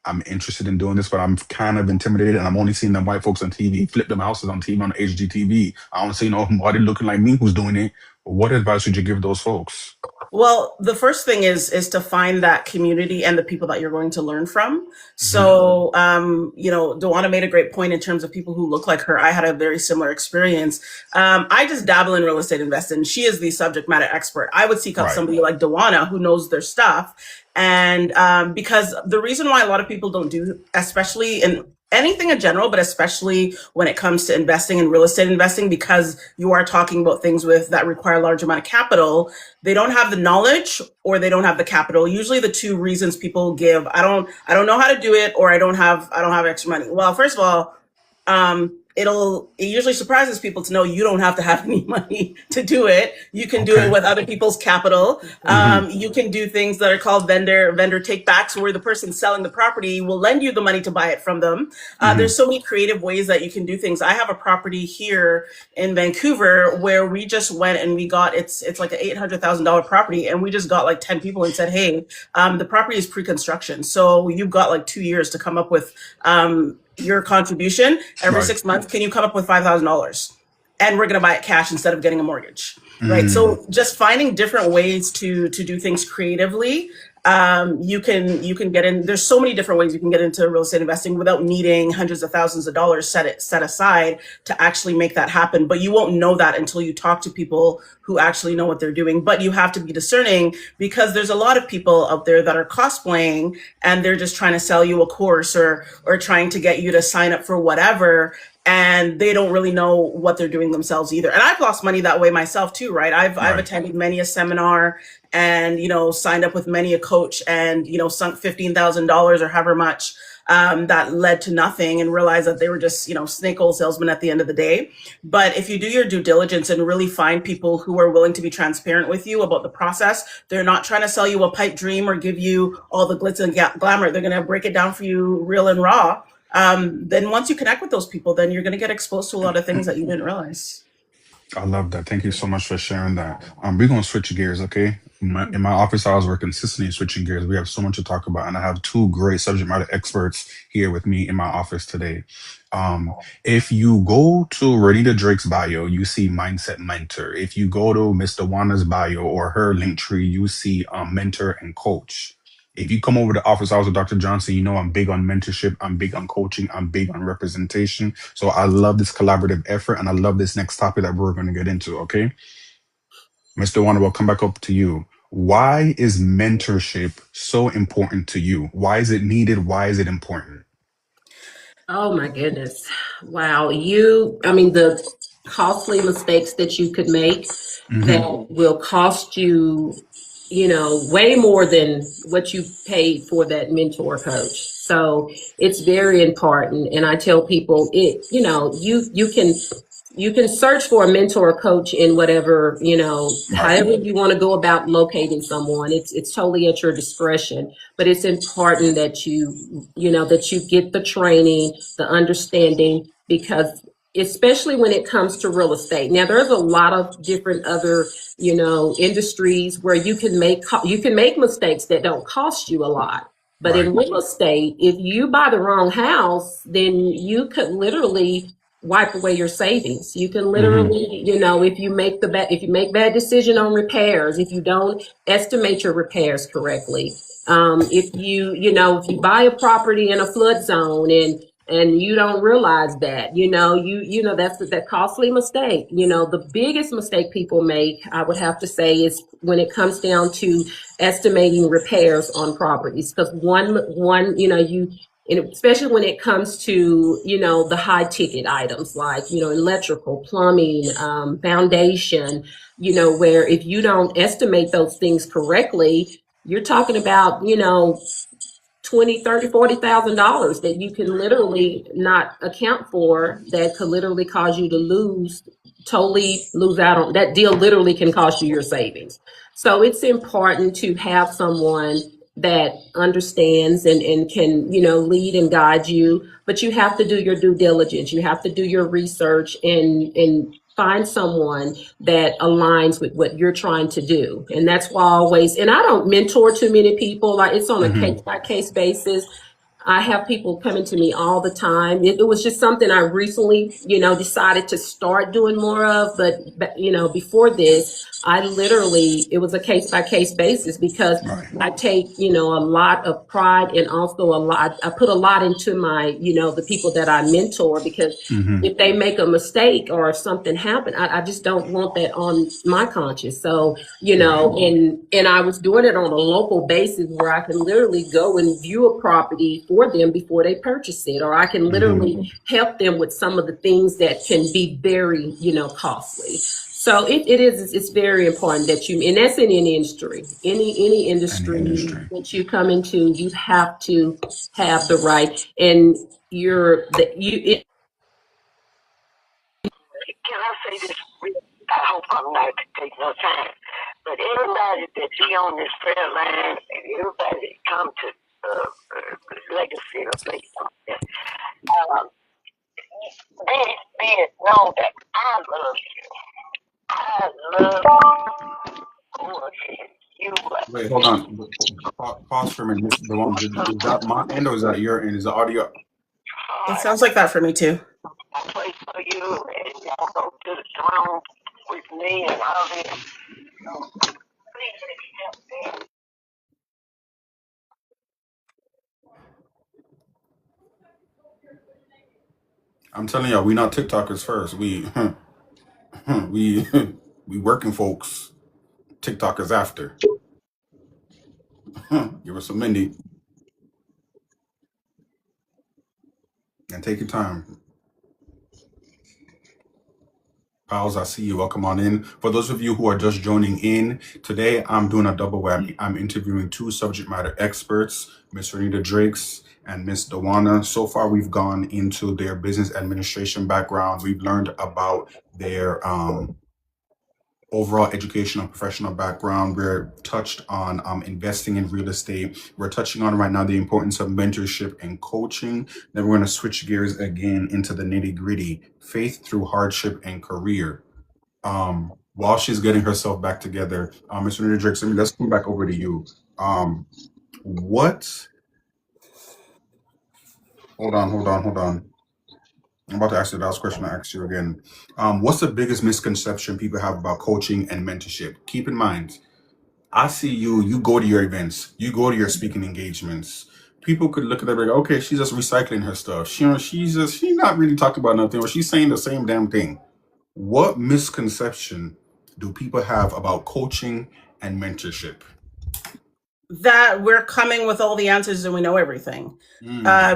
I'm interested in doing this, but I'm kind of intimidated, and I'm only seeing them white folks on TV, flip them houses on TV, on HGTV. I don't see nobody looking like me who's doing it. What advice would you give those folks? Well, the first thing is to find that community and the people that you're going to learn from. So, Duana made a great point in terms of people who look like her. I had a very similar experience. I just dabble in real estate investing. She is the subject matter expert. I would seek out somebody like Duana who knows their stuff. And because the reason why a lot of people don't do, especially in anything in general, but especially when it comes to investing in real estate investing, because you are talking about things that require a large amount of capital, they don't have the knowledge or they don't have the capital. Usually the two reasons people give, I don't know how to do it, or I don't have extra money. Well, first of all, it usually surprises people to know you don't have to have any money to do it. You can do it with other people's capital. You can do things that are called vendor take backs, where the person selling the property will lend you the money to buy it from them. There's so many creative ways that you can do things. I have a property here in Vancouver where we just went and we got, it's like an $800,000 property, and we just got like 10 people and said, hey, the property is pre-construction. So you've got like 2 years to come up with, your contribution every 6 months. Can you come up with $5,000? And we're going to buy it cash instead of getting a mortgage, right? So just finding different ways to do things creatively you can get in. There's so many different ways you can get into real estate investing without needing hundreds of thousands of dollars set aside to actually make that happen. But you won't know that until you talk to people who actually know what they're doing. But you have to be discerning, because there's a lot of people out there that are cosplaying, and they're just trying to sell you a course, or trying to get you to sign up for whatever, and they don't really know what they're doing themselves either. And I've lost money that way myself too, right? I've attended many a seminar, and signed up with many a coach, and sunk $15,000 or however much, that led to nothing, and realized that they were just snake oil salesmen at the end of the day. But if you do your due diligence and really find people who are willing to be transparent with you about the process, they're not trying to sell you a pipe dream or give you all the glitz and glamour. They're going to break it down for you real and raw. Then once you connect with those people, then you're going to get exposed to a lot of things that you didn't realize. I love that. Thank you so much for sharing that. We're gonna switch gears, okay? In my office hours, we're consistently switching gears. We have so much to talk about, and I have two great subject matter experts here with me in my office today. If you go to Renita Drake's bio, you see mindset mentor. If you go to Mr. Wanna's bio or her link tree, you see mentor and coach. If you come over to office hours with Dr. Johnson, you know I'm big on mentorship, I'm big on coaching, I'm big on representation. So I love this collaborative effort, and I love this next topic that we're going to get into, okay? Mr. Wanda, we'll come back up to you. Why is mentorship so important to you? Why is it needed? Why is it important? Oh my goodness. Wow. The costly mistakes that you could make Hmm. that will cost you, way more than what you paid for that mentor coach. So it's very important. And I tell people you can search for a mentor or coach in whatever, Right. however you want to go about locating someone. It's totally at your discretion, but it's important that you get the training, the understanding, because especially when it comes to real estate. Now there's a lot of different other, industries where you can make mistakes that don't cost you a lot. But Right. in real estate, if you buy the wrong house, then you could literally wipe away your savings. You can Hmm. literally, if you make bad decision on repairs, if you don't estimate your repairs correctly, if you buy a property in a flood zone and you don't realize that, that's that costly mistake. The biggest mistake people make, I would have to say, is when it comes down to estimating repairs on properties. Because one, and especially when it comes to the high ticket items like electrical, plumbing, foundation, where if you don't estimate those things correctly, you're talking about 20, 30, $40,000 that you can literally not account for, that could literally cause you to totally lose out on that deal. Literally can cost you your savings. So it's important to have someone that understands and can, lead and guide you, but you have to do your due diligence. You have to do your research and find someone that aligns with what you're trying to do. And that's why and I don't mentor too many people. Like, it's on a Hmm. case by case basis. I have people coming to me all the time. It was just something I recently, decided to start doing more of. But before this, it was a case by case basis, because Right. I take, a lot of pride, and also I put a lot into the people that I mentor, because Hmm. if they make a mistake or if something happened, I just don't want that on my conscience. So, Right. and I was doing it on a local basis, where I can literally go and view a property for them before they purchase it, or I can Hmm. literally help them with some of the things that can be very, costly. So it's very important that and that's in any industry, any Any industry industry. that you come into, you have to have the right, and you're the you Can I say this? I hope I'm not taking no time. But everybody that be on this prayer line, and everybody that come to legacy or place, be it known that I love you. I love you. Wait, hold on. Pause for a minute. The one, is that my end or is that your end? Is the audio? It Hard. sounds like that for me too. I pray for you, and y'all go to the throne with me and all this. So please accept that. I'm telling y'all, we not TikTokers first. We we working folks. TikTokers after. Give us a minute and take your time. Pals, I see you. Welcome on in. For those of you who are just joining in, today I'm doing a double whammy. I'm interviewing two subject matter experts, Miss Renita Drakes and Miss Dawana. So far, we've gone into their business administration backgrounds. We've learned about their overall educational professional background. We're touched on investing in real estate. We're touching on right now the importance of mentorship and coaching. Then we're going to switch gears again into the nitty gritty, faith through hardship and career. While she's getting herself back together, Mr. Renita Drake, let's come back over to you. What? Hold on. I'm about to ask you the last question I asked you again. What's the biggest misconception people have about coaching and mentorship? Keep in mind, I see you go to your events, you go to your speaking engagements. People could look at that and go, okay, she's just recycling her stuff. She's not really talking about nothing, or she's saying the same damn thing. What misconception do people have about coaching and mentorship? That we're coming with all the answers and we know everything.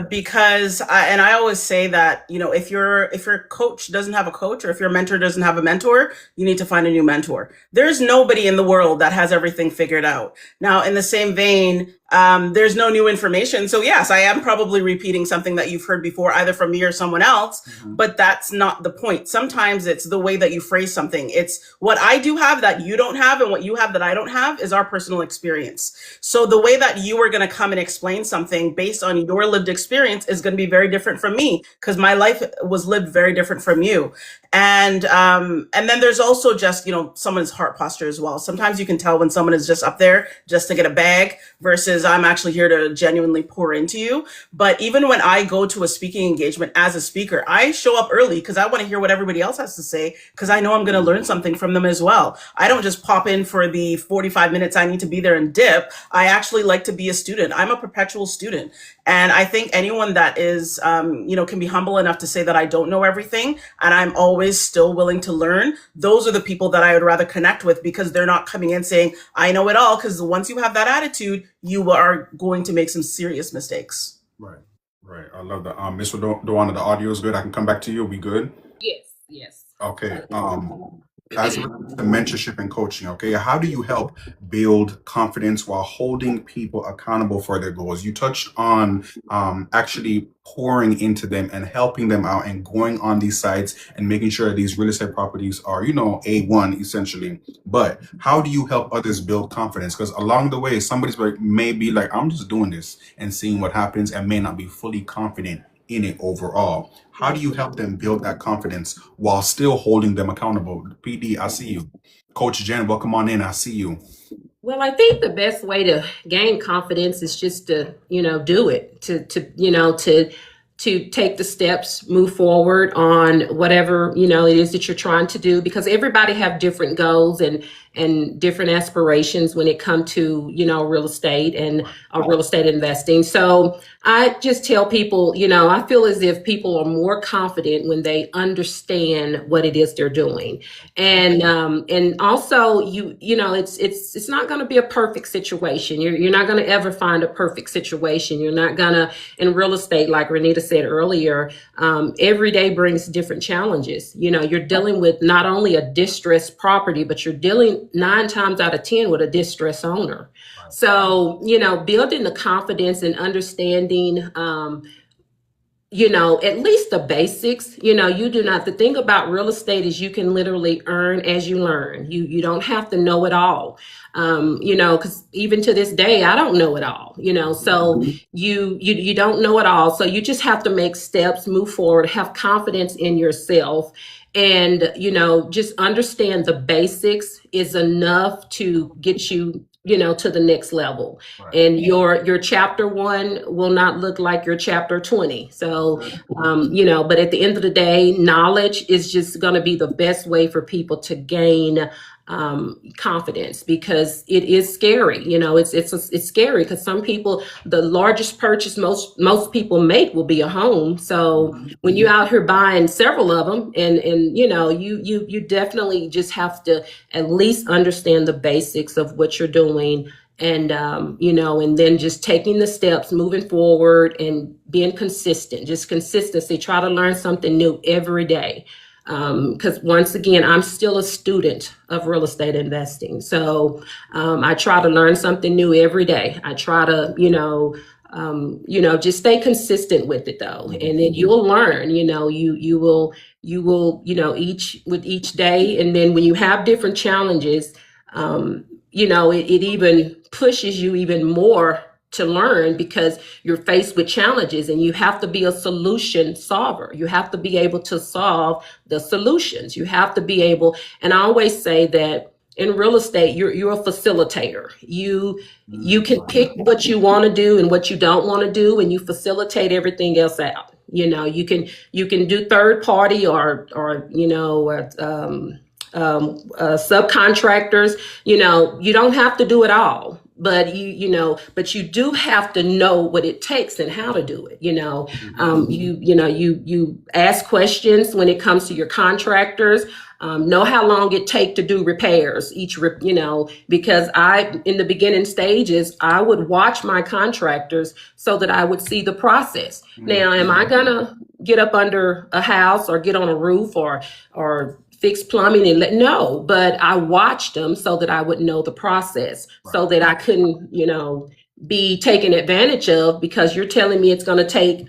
Because I always say that, if your coach doesn't have a coach, or if your mentor doesn't have a mentor, you need to find a new mentor. There's nobody in the world that has everything figured out. Now, in the same vein, there's no new information. So yes, I am probably repeating something that you've heard before, either from me or someone else, but that's not the point. Sometimes it's the way that you phrase something. It's what I do have that you don't have, and what you have that I don't have is our personal experience. So the way that you are going to come and explain something based on your lived experience is going to be very different from me, because my life was lived very different from you. And then there's also just, someone's heart posture as well. Sometimes you can tell when someone is just up there just to get a bag versus I'm actually here to genuinely pour into you. But even when I go to a speaking engagement as a speaker, I show up early because I want to hear what everybody else has to say, because I know I'm going to learn something from them as well. I don't just pop in for the 45 minutes I need to be there and dip. I actually like to be a student. I'm a perpetual student. And I think anyone that is, can be humble enough to say that I don't know everything and I'm always still willing to learn, those are the people that I would rather connect with, because they're not coming in saying, I know it all, because once you have that attitude, you are going to make some serious mistakes. Right. I love that. Mr. Dawana, the audio is good. I can come back to you. We good? Yes. Okay. As the mentorship and coaching, okay, how do you help build confidence while holding people accountable for their goals? You touched on actually pouring into them and helping them out and going on these sites and making sure these real estate properties are, A1 essentially. But how do you help others build confidence? Because along the way, somebody's may be like, I'm just doing this and seeing what happens, and may not be fully confident in it overall. How do you help them build that confidence while still holding them accountable? PD, I see you. Coach Jen, welcome on in. I see you. Well, I think the best way to gain confidence is just to, do it, to take the steps, move forward on whatever, it is that you're trying to do, because everybody have different goals and different aspirations when it comes to, real estate and real estate investing. So I just tell people, I feel as if people are more confident when they understand what it is they're doing. And also it's not going to be a perfect situation. You're not going to ever find a perfect situation. You're not going to, in real estate, like Renita said earlier, every day brings different challenges. You're dealing with not only a distressed property, but you're dealing 9 times out of 10 with a distressed owner. So, building the confidence and understanding, at least the basics. You do not, the thing about real estate is you can literally earn as you learn. You don't have to know it all. Because even to this day, I don't know it all, so you don't know it all. So you just have to make steps, move forward, have confidence in yourself. And, just understand the basics is enough to get you, to the next level. Right. And your chapter 1 will not look like your chapter 20. So, but at the end of the day, knowledge is just going to be the best way for people to gain confidence, because it is scary. It's scary because some people, the largest purchase most people make will be a home. So when you're out here buying several of them, and you definitely just have to at least understand the basics of what you're doing. And and then just taking the steps, moving forward, and being consistent. Just consistency. Try to learn something new every day. Because once again, I'm still a student of real estate investing. So I try to learn something new every day. I try to, just stay consistent with it though. And then you'll learn, you will, each day. And then when you have different challenges, it even pushes you even more to learn, because you're faced with challenges and you have to be a solution solver. You have to be able to solve the solutions. You have to be able, and I always say that in real estate, you're a facilitator. You can pick what you want to do and what you don't want to do, and you facilitate everything else out. You can do third party or subcontractors. You don't have to do it all, but you do have to know what it takes and how to do it. You ask questions when it comes to your contractors. Know how long it take to do repairs because in the beginning stages, I would watch my contractors so that I would see the process. Now, am I gonna get up under a house or get on a roof or fix plumbing and no, but I watched them so that I would know the process, so that I couldn't, be taken advantage of, because you're telling me it's going to take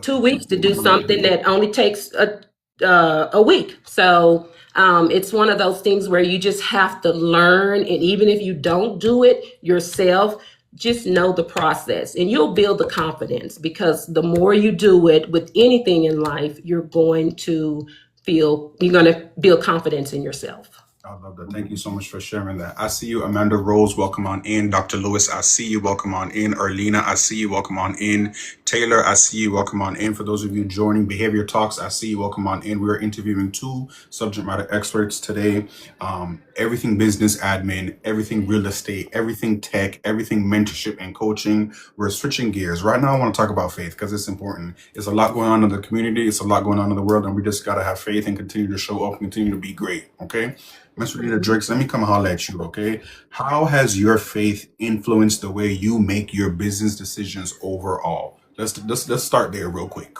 2 weeks to do something that only takes a week. So it's one of those things where you just have to learn. And even if you don't do it yourself, just know the process and you'll build the confidence, because the more you do it with anything in life, you're going to build confidence in yourself. I love that. Thank you so much for sharing that. I see you, Amanda Rose. Welcome on in. Dr. Lewis, I see you. Welcome on in. Arlena, I see you. Welcome on in. Taylor, I see you. Welcome on in. For those of you joining Behavior Talks, I see you. Welcome on in. We're interviewing 2 subject matter experts today. Everything business admin, everything real estate, everything tech, everything mentorship and coaching. We're switching gears. Right now, I want to talk about faith because it's important. There's a lot going on in the community. It's a lot going on in the world, and we just got to have faith and continue to show up and continue to be great. Okay. Miss Renita Drakes, let me come holler at you, okay? How has your faith influenced the way you make your business decisions overall? Let's start there real quick.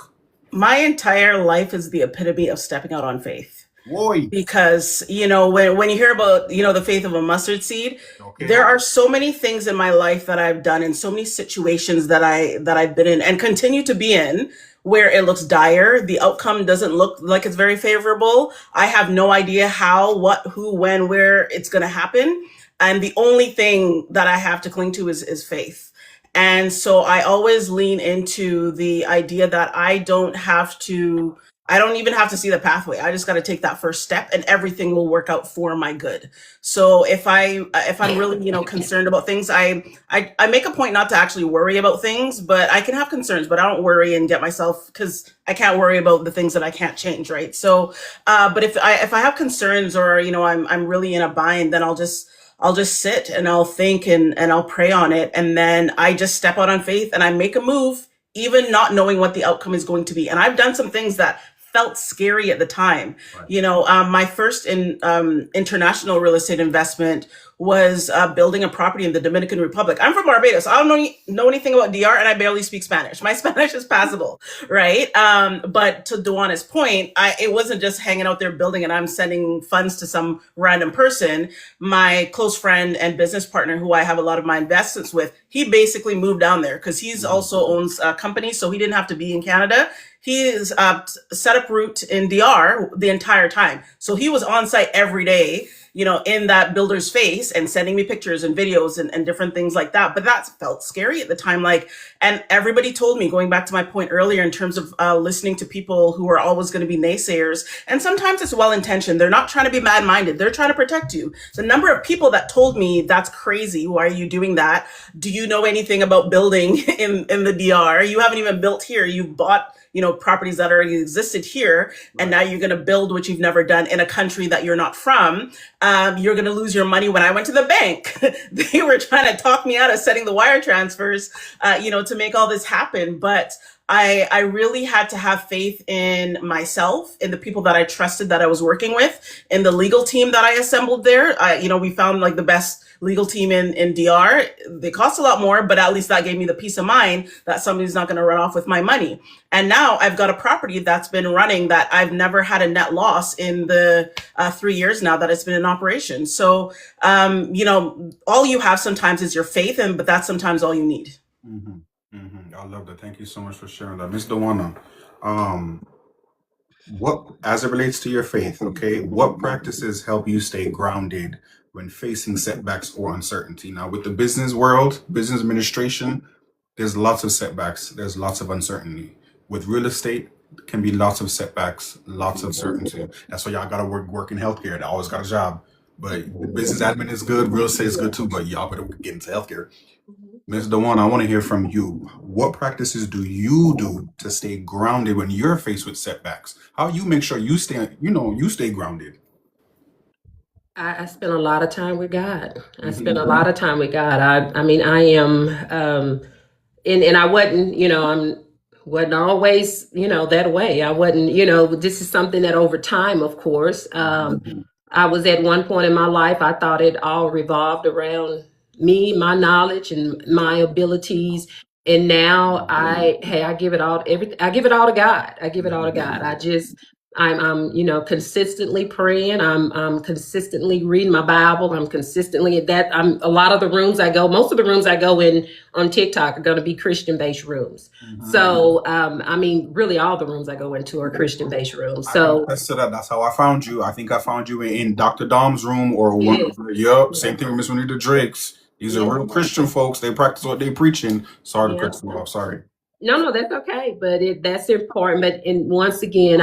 My entire life is the epitome of stepping out on faith. Boy. Because, when you hear about, the faith of a mustard seed, okay, there are so many things in my life that I've done, and so many situations that I've been in and continue to be in, where it looks dire. The outcome doesn't look like it's very favorable. I have no idea how, what, who, when, where it's going to happen. And the only thing that I have to cling to is faith. And so I always lean into the idea that I don't even have to see the pathway. I just got to take that first step and everything will work out for my good. So if I'm really, concerned about things, I make a point not to actually worry about things, but I can have concerns, but I don't worry and get myself, because I can't worry about the things that I can't change. Right. So, but if I have concerns or, I'm really in a bind, then I'll just sit and I'll think and I'll pray on it. And then I just step out on faith and I make a move, even not knowing what the outcome is going to be. And I've done some things that felt scary at the time. Right. My first international real estate investment was building a property in the Dominican Republic. I'm from Barbados. I don't know anything about DR, and I barely speak Spanish. My Spanish is passable, right? But to Duana's point, it wasn't just hanging out there building and I'm sending funds to some random person. My close friend and business partner, who I have a lot of my investments with, he basically moved down there because he's also owns a company, so he didn't have to be in Canada. He's set up root in DR the entire time. So he was on site every day, in that builder's face and sending me pictures and videos and different things like that. But that felt scary at the time. And everybody told me, going back to my point earlier, in terms of listening to people who are always going to be naysayers. And sometimes it's well-intentioned. They're not trying to be mad-minded. They're trying to protect you. The number of people that told me, that's crazy. Why are you doing that? Do you know anything about building in the DR? You haven't even built here. You bought properties that already existed here, and now you're going to build what you've never done in a country that you're not from. You're going to lose your money. When I went to the bank, they were trying to talk me out of setting the wire transfers, to make all this happen. But I really had to have faith in myself, in the people that I trusted that I was working with, in the legal team that I assembled there. We found like the best legal team in DR. They cost a lot more, but at least that gave me the peace of mind that somebody's not going to run off with my money. And now I've got a property that's been running that I've never had a net loss in the 3 years now that it's been in operation. So, all you have sometimes is your faith, but that's sometimes all you need. Mm-hmm. Mm-hmm. I love that. Thank you so much for sharing that. Miss Dawana, what, as it relates to your faith, okay, what practices help you stay grounded when facing setbacks or uncertainty? Now, with the business world, business administration, there's lots of setbacks, there's lots of uncertainty. With real estate, can be lots of setbacks, lots of certainty. That's why y'all gotta work in healthcare. They always got a job. But the business admin is good, real estate is good too, but y'all better get into healthcare. Ms. Dewan, I want to hear from you. What practices do you do to stay grounded when you're faced with setbacks? How you make sure you stay grounded? I spend a lot of time with God. I spend a lot of time with God. I mean, I am, and I wasn't always, that way. I wasn't, this is something that over time, of course, I was at one point in my life, I thought it all revolved around me, my knowledge and my abilities. And now I give it all, I give it all to God. I give it all to God. I'm consistently praying. I'm consistently reading my Bible. I'm consistently a lot of the rooms I go, most of the rooms I go in on TikTok are going to be Christian-based rooms. So, really all the rooms I go into are Christian-based rooms. So that's how I found you. I think I found you in Dr. Dom's room or one. Yep. Same thing with Miss Renita Drake's. These are real Christian folks. They practice what they preaching. Sorry to cut you off. Sorry. No, that's okay. But that's important. But once again,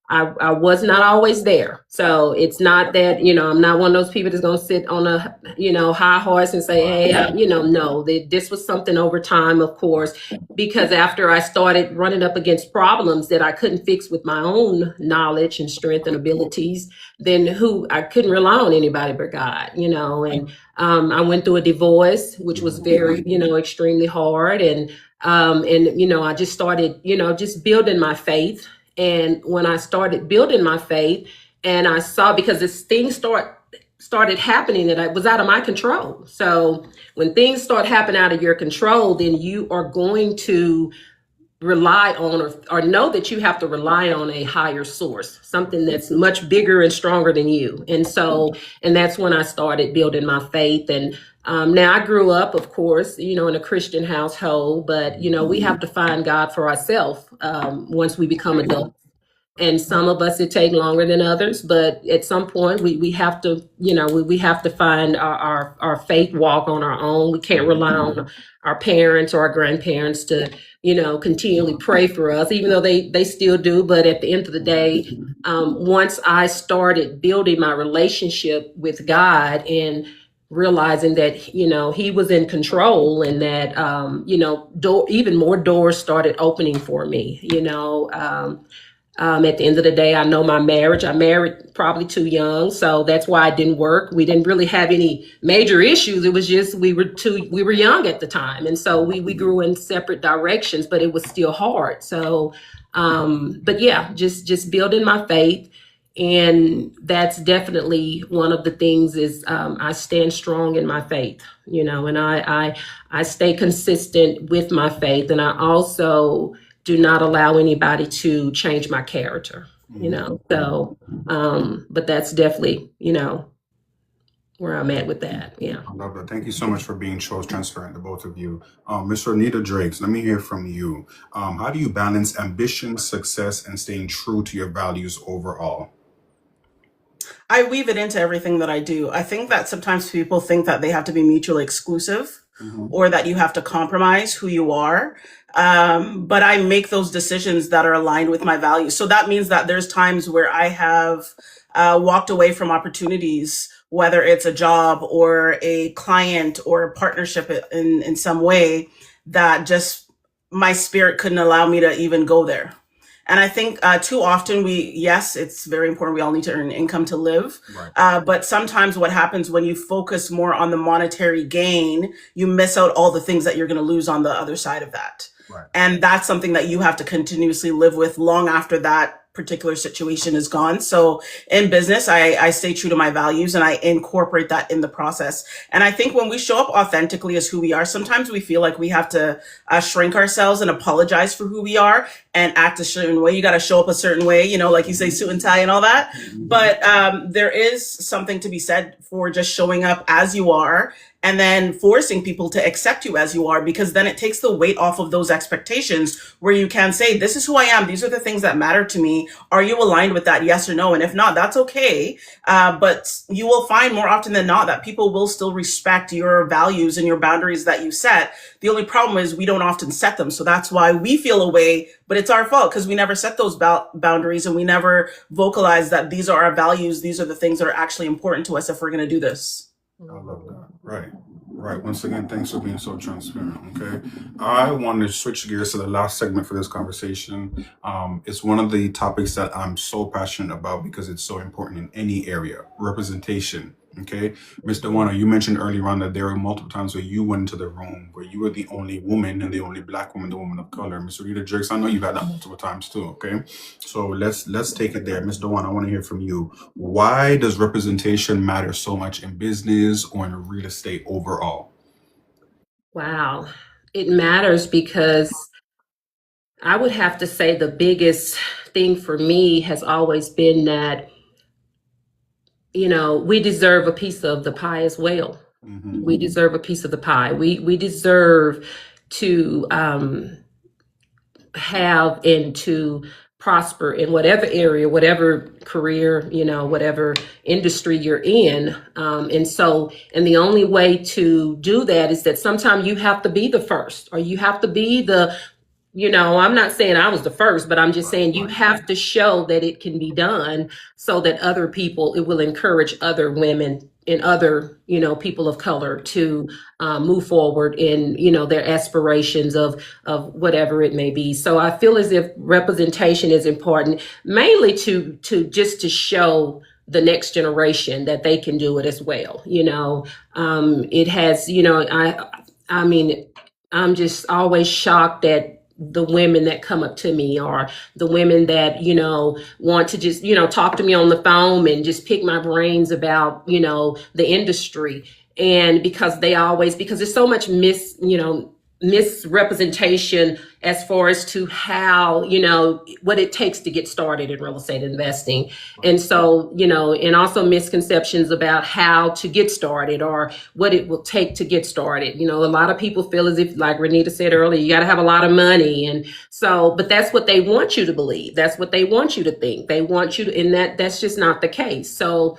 I was not always there. So it's not that, I'm not one of those people that's going to sit on a, high horse and say, hey, no, this was something over time, of course, because after I started running up against problems that I couldn't fix with my own knowledge and strength and abilities, then I couldn't rely on anybody but God, and I went through a divorce, which was very, extremely hard. And I just started, just building my faith. And when I started building my faith and I saw, because this thing started happening that was out of my control. So when things start happening out of your control, then you are going to rely on or know that you have to rely on a higher source, something that's much bigger and stronger than you. And that's when I started building my faith. And now I grew up, of course, in a Christian household, but, we have to find God for ourselves once we become adults. And some of us, it take longer than others, but at some point we have to, we have to find our faith walk on our own. We can't rely on our parents or our grandparents to, continually pray for us, even though they still do. But at the end of the day, once I started building my relationship with God and realizing that, he was in control and that, even more doors started opening for me, at the end of the day, I know my marriage, I married probably too young. So that's why it didn't work. We didn't really have any major issues. It was just, we were young at the time. And so we grew in separate directions, but it was still hard. So, but yeah, just building my faith. And that's definitely one of the things is I stand strong in my faith, and I stay consistent with my faith. And I also do not allow anybody to change my character, so, but that's definitely, where I'm at with that. Yeah. I love that. Thank you so much for being so transparent to both of you. Ms. Renita Drakes, let me hear from you. How do you balance ambition, success, and staying true to your values overall? I weave it into everything that I do. I think that sometimes people think that they have to be mutually exclusive or that you have to compromise who you are. But I make those decisions that are aligned with my values. So that means that there's times where I have walked away from opportunities, whether it's a job or a client or a partnership in some way that just my spirit couldn't allow me to even go there. And I think too often yes, it's very important. We all need to earn income to live. Right. But sometimes what happens when you focus more on the monetary gain, you miss out all the things that you're going to lose on the other side of that. Right. And that's something that you have to continuously live with long after that particular situation is gone. So in business, I stay true to my values and I incorporate that in the process. And I think when we show up authentically as who we are, sometimes we feel like we have to shrink ourselves and apologize for who we are and act a certain way. You got to show up a certain way, you know, like you say, suit and tie and all that. But there is something to be said for just showing up as you are and then forcing people to accept you as you are, because then it takes the weight off of those expectations where you can say, this is who I am. These are the things that matter to me. Are you aligned with that? Yes or no? And if not, that's okay. But you will find more often than not that people will still respect your values and your boundaries that you set. The only problem is we don't often set them. So that's why we feel a way, but it's our fault because we never set those boundaries and we never vocalize that these are our values. These are the things that are actually important to us if we're going to do this. I love that. Right. Right. Once again, thanks for being so transparent. Okay. I want to switch gears to the last segment for this conversation. It's one of the topics that I'm so passionate about because it's so important in any area, representation. Okay. Mr. Warner, you mentioned earlier on that there were multiple times where you went into the room where you were the only woman and the only Black woman, the woman of color. Ms. Renita Jerks, I know you've had that multiple times too. Okay. So let's take it there. Mr. Warner, I want to hear from you. Why does representation matter so much in business or in real estate overall? Wow. It matters because I would have to say the biggest thing for me has always been that, you know, we deserve a piece of the pie as well. Mhm. We deserve a piece of the pie. We deserve to have and to prosper in whatever area, whatever career, you know, whatever industry you're in. And the only way to do that is that sometimes you have to be the first, or you have to be the, you know, I'm not saying I was the first, but I'm just saying you have to show that it can be done so that other people, it will encourage other women and other, you know, people of color to move forward in, you know, their aspirations of whatever it may be. So I feel as if representation is important, mainly to just to show the next generation that they can do it as well. You know, it has, you know, I mean, I'm just always shocked at the women that come up to me, or the women that, you know, want to just, you know, talk to me on the phone and just pick my brains about, you know, the industry. And because there's so much misrepresentation as far as to how, you know, what it takes to get started in real estate investing. And so, you know, and also misconceptions about how to get started or what it will take to get started. You know, a lot of people feel as if, like Renita said earlier, you got to have a lot of money. And so, but that's what they want you to believe. That's what they want you to think. They want you to, and that's just not the case. So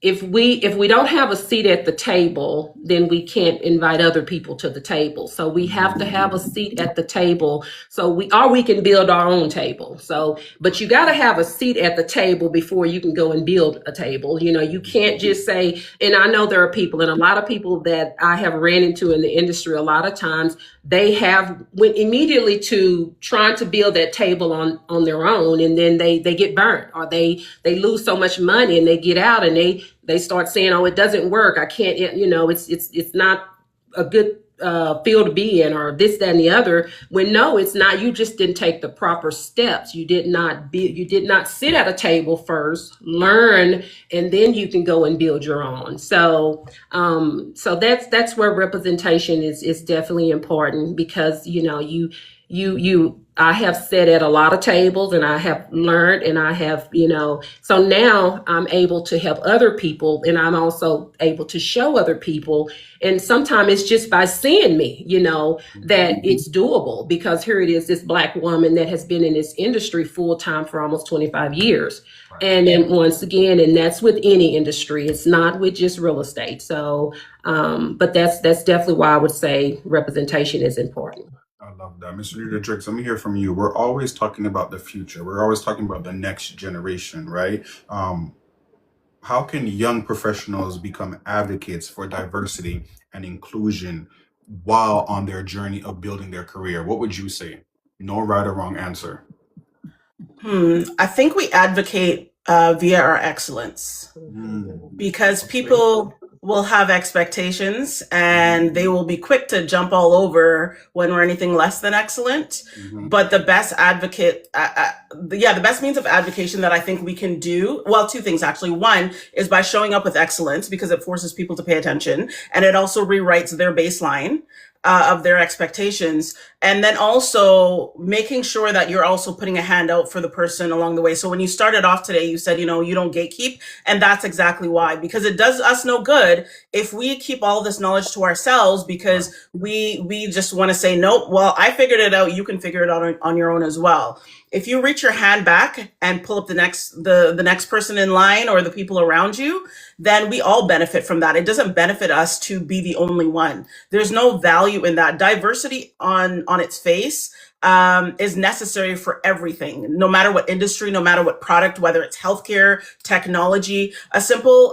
if we don't have a seat at the table, then we can't invite other people to the table. So we have to have a seat at the table. So we can build our own table. So, but you got to have a seat at the table before you can go and build a table. You know, you can't just say, and I know there are people, and a lot of people that I have ran into in the industry, a lot of times they went immediately to trying to build that table on their own, and then they get burnt, or they lose so much money and they get out and they start saying, oh, it doesn't work. I can't, you know, it's not a good field to be in, or this, that, and the other. When no, it's not. You just didn't take the proper steps. You did not sit at a table first, learn, and then you can go and build your own. So that's where representation is definitely important, because, you know, I have sat at a lot of tables and I have learned, and I have, you know, so now I'm able to help other people, and I'm also able to show other people. And sometimes it's just by seeing me, you know, that it's doable, because here it is, this Black woman that has been in this industry full time for almost 25 years. Right. And then once again, and that's with any industry, it's not with just real estate. So, but that's definitely why I would say representation is important. I love that. Mr. Renita Jerks, let me hear from you. We're always talking about the future. We're always talking about the next generation, right? How can young professionals become advocates for diversity and inclusion while on their journey of building their career? What would you say? No right or wrong answer. I think we advocate via our excellence, because people will have expectations and they will be quick to jump all over when we're anything less than excellent. But the best the best means of advocation that I think we can do, well, two things actually. One is by showing up with excellence, because it forces people to pay attention, and it also rewrites their baseline of their expectations. And then also making sure that you're also putting a hand out for the person along the way. So when you started off today, you said, you don't gatekeep. And that's exactly why, because it does us no good if we keep all this knowledge to ourselves, because we just want to say, nope, well, I figured it out. You can figure it out on your own as well. If you reach your hand back and pull up the next person in line or the people around you, then we all benefit from that. It doesn't benefit us to be the only one. There's no value in that. Diversity on its face is necessary for everything, no matter what industry, no matter what product, whether it's healthcare, technology. A simple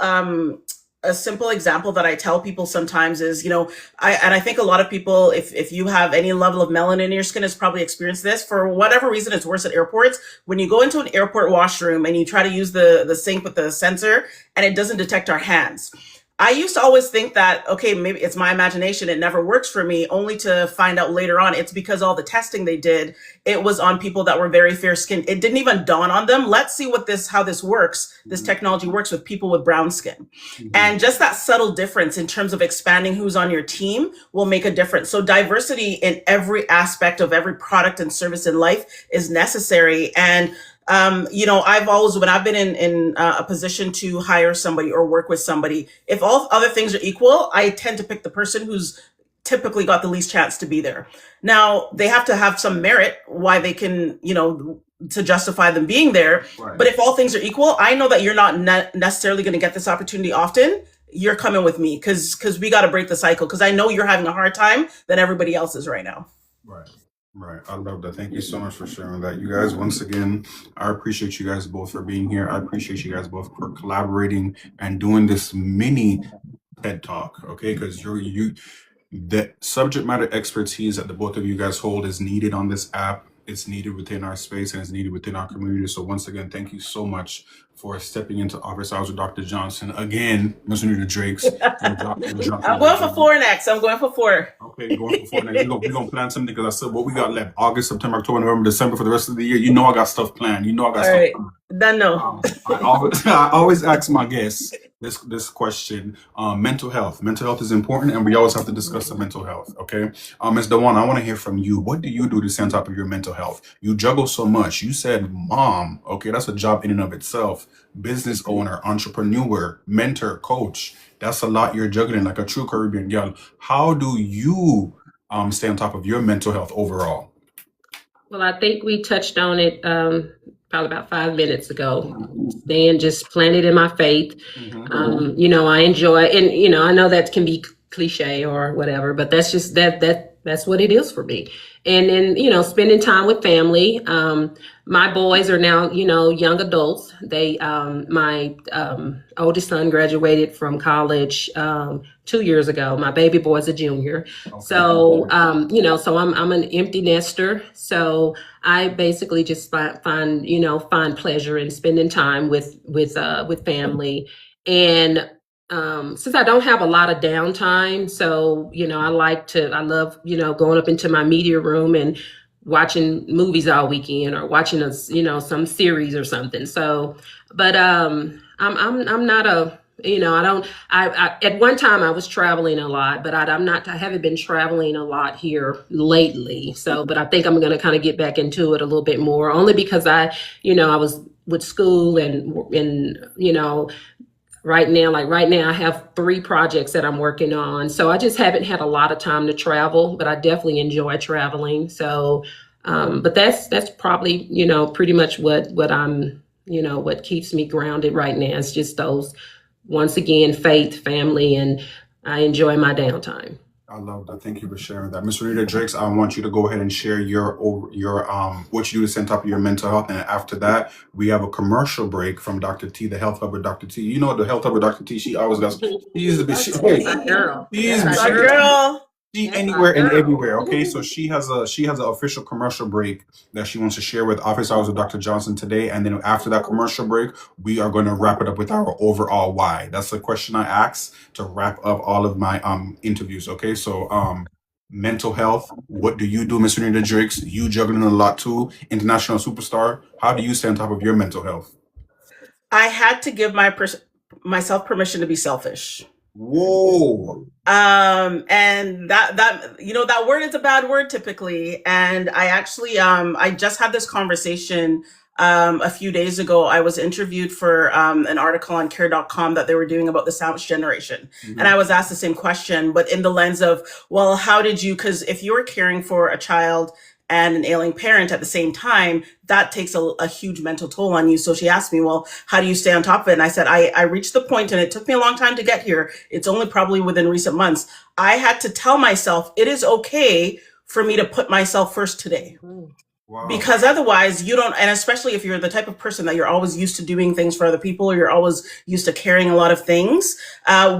example that I tell people sometimes is, I think a lot of people, if you have any level of melanin in your skin, has probably experienced this. For whatever reason, it's worse at airports. When you go into an airport washroom and you try to use the sink with the sensor and it doesn't detect our hands. I used to always think that, okay, maybe it's my imagination, it never works for me, only to find out later on it's because all the testing they did, it was on people that were very fair skinned. It didn't even dawn on them. Let's see how this works, this technology works with people with brown skin. And just that subtle difference in terms of expanding who's on your team will make a difference. So diversity in every aspect of every product and service in life is necessary. And I've always, when I've been in a position to hire somebody or work with somebody, if all other things are equal, I tend to pick the person who's typically got the least chance to be there. Now, they have to have some merit why they can, to justify them being there. Right. But if all things are equal, I know that you're not necessarily going to get this opportunity often. You're coming with me because we got to break the cycle, because I know you're having a hard time than everybody else is right now. Right. Right. I love that. Thank you so much for sharing that. You guys, once again, I appreciate you guys both for being here. I appreciate you guys both for collaborating and doing this mini TED Talk. Okay, because the subject matter expertise that the both of you guys hold is needed on this app. It's needed within our space and it's needed within our community. So once again, thank you so much for stepping into office hours with Dr. Johnson. Again, Ms. Renita Drakes. I'm going for 4 next. I'm going for 4. Okay, going for 4 next. We're going to plan something, because I said what we got left: August, September, October, November, December for the rest of the year. You know I got stuff planned. All right. Done. No. I always ask my guests this question. Mental health. Mental health is important, and we always have to discuss the mental health. Okay, Ms. Dewan, I want to hear from you. What do you do to stay on top of your mental health? You juggle so much. You said mom. Okay, that's a job in and of itself. Business owner, entrepreneur, mentor, coach. That's a lot you're juggling, like a true Caribbean girl. How do you stay on top of your mental health overall? Well, I think we touched on it probably about 5 minutes ago. Staying just planted in my faith. I enjoy, and I know that can be cliche or whatever, but that's just that's what it is for me. And then, spending time with family. My boys are now, young adults. They, my oldest son graduated from college 2 years ago. My baby boy's a junior. Okay. So, so I'm an empty nester. So I basically just find pleasure in spending time with family. And since I don't have a lot of downtime, so, I love, going up into my media room and watching movies all weekend, or watching some series or something. So, but I'm not a, I at one time I was traveling a lot, but I haven't been traveling a lot here lately. So, but I think I'm going to kind of get back into it a little bit more, only because I was with school and right now I have 3 projects that I'm working on. So I just haven't had a lot of time to travel, but I definitely enjoy traveling. So, but that's probably, pretty much what I'm, what keeps me grounded right now. It's just those, once again, faith, family, and I enjoy my downtime. I love that. Thank you for sharing that. Ms. Renita Drakes, I want you to go ahead and share your what you do to stay on top of your mental health. And after that, we have a commercial break from Dr. T, the Health Hub with Dr. T. The Health Hub with Dr. T, she always got, she's the bitch. My girl. She's my girl. She That's anywhere our and girl. everywhere. Okay, so she has an official commercial break that she wants to share with Office Hours with Dr. Johnson today, and then after that commercial break, we are going to wrap it up with our overall why. That's the question I ask to wrap up all of my interviews. Okay, so mental health. What do you do, Miss Renita Drakes? You juggling a lot too. International superstar. How do you stay on top of your mental health? I had to give myself permission to be selfish. Whoa. And that that word is a bad word typically. And I actually I just had this conversation a few days ago. I was interviewed for an article on care.com that they were doing about the sandwich generation. Mhm. And I was asked the same question, but in the lens of, well, how did you, because if you were caring for a child and an ailing parent at the same time, that takes a huge mental toll on you. So she asked me, well, how do you stay on top of it? And I said, I reached the point, and it took me a long time to get here. It's only probably within recent months. I had to tell myself it is okay for me to put myself first today. Wow. Because otherwise you don't, and especially if you're the type of person that you're always used to doing things for other people, or you're always used to carrying a lot of things,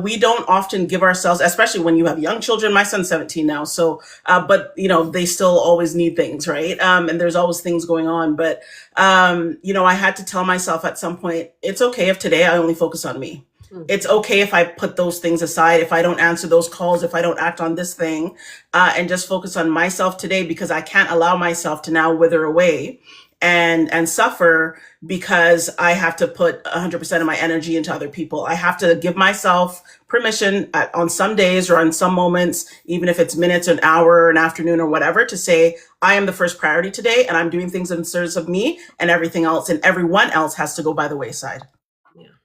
we don't often give ourselves, especially when you have young children. My son's 17 now, so but they still always need things, right? And there's always things going on, but I had to tell myself at some point, it's okay if today I only focus on me. It's okay if I put those things aside, if I don't answer those calls, if I don't act on this thing, and just focus on myself today, because I can't allow myself to now wither away and suffer because I have to put 100% of my energy into other people. I have to give myself permission on some days or on some moments, even if it's minutes, an hour, an afternoon, or whatever, to say, I am the first priority today, and I'm doing things in service of me, and everything else and everyone else has to go by the wayside.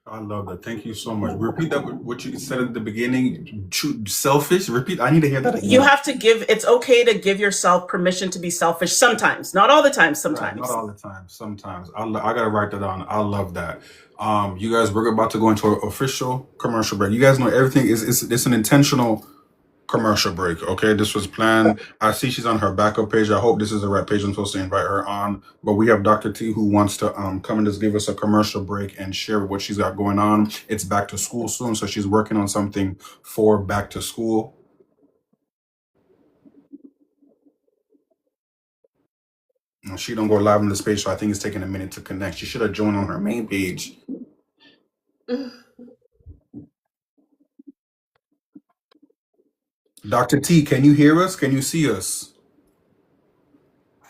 I love that. Thank you so much. Repeat that what you said at the beginning. Selfish. Repeat. I need to hear that again. You have to it's okay to give yourself permission to be selfish sometimes. Not all the time, sometimes. Right, not all the time. Sometimes. I gotta write that down. I love that. You guys, we're about to go into an official commercial break. You guys know everything it's an intentional commercial break. Okay, this was planned. I see she's on her backup page. I hope this is the right page I'm supposed to invite her on. But we have Dr. T, who wants to come and just give us a commercial break and share what she's got going on. It's back to school soon, so she's working on something for back to school. She don't go live on this page, so I think it's taking a minute to connect. She should have joined on her main page. Dr. T, can you hear us? Can you see us?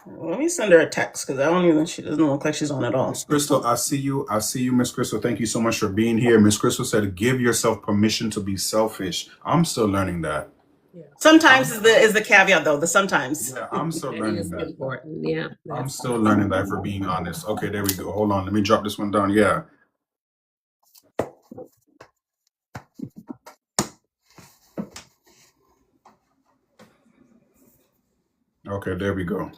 Let me send her a text, because she doesn't look like she's on at all. Miss Crystal, I see you. I see you, Miss Crystal. Thank you so much for being here. Miss Crystal said, give yourself permission to be selfish. I'm still learning that. Sometimes is the caveat, though, the sometimes. Yeah, I'm still That learning is that. important. Yeah. I'm still learning that, for being honest. Okay, there we go. Hold on. Let me drop this one down. Yeah. Okay, there we go.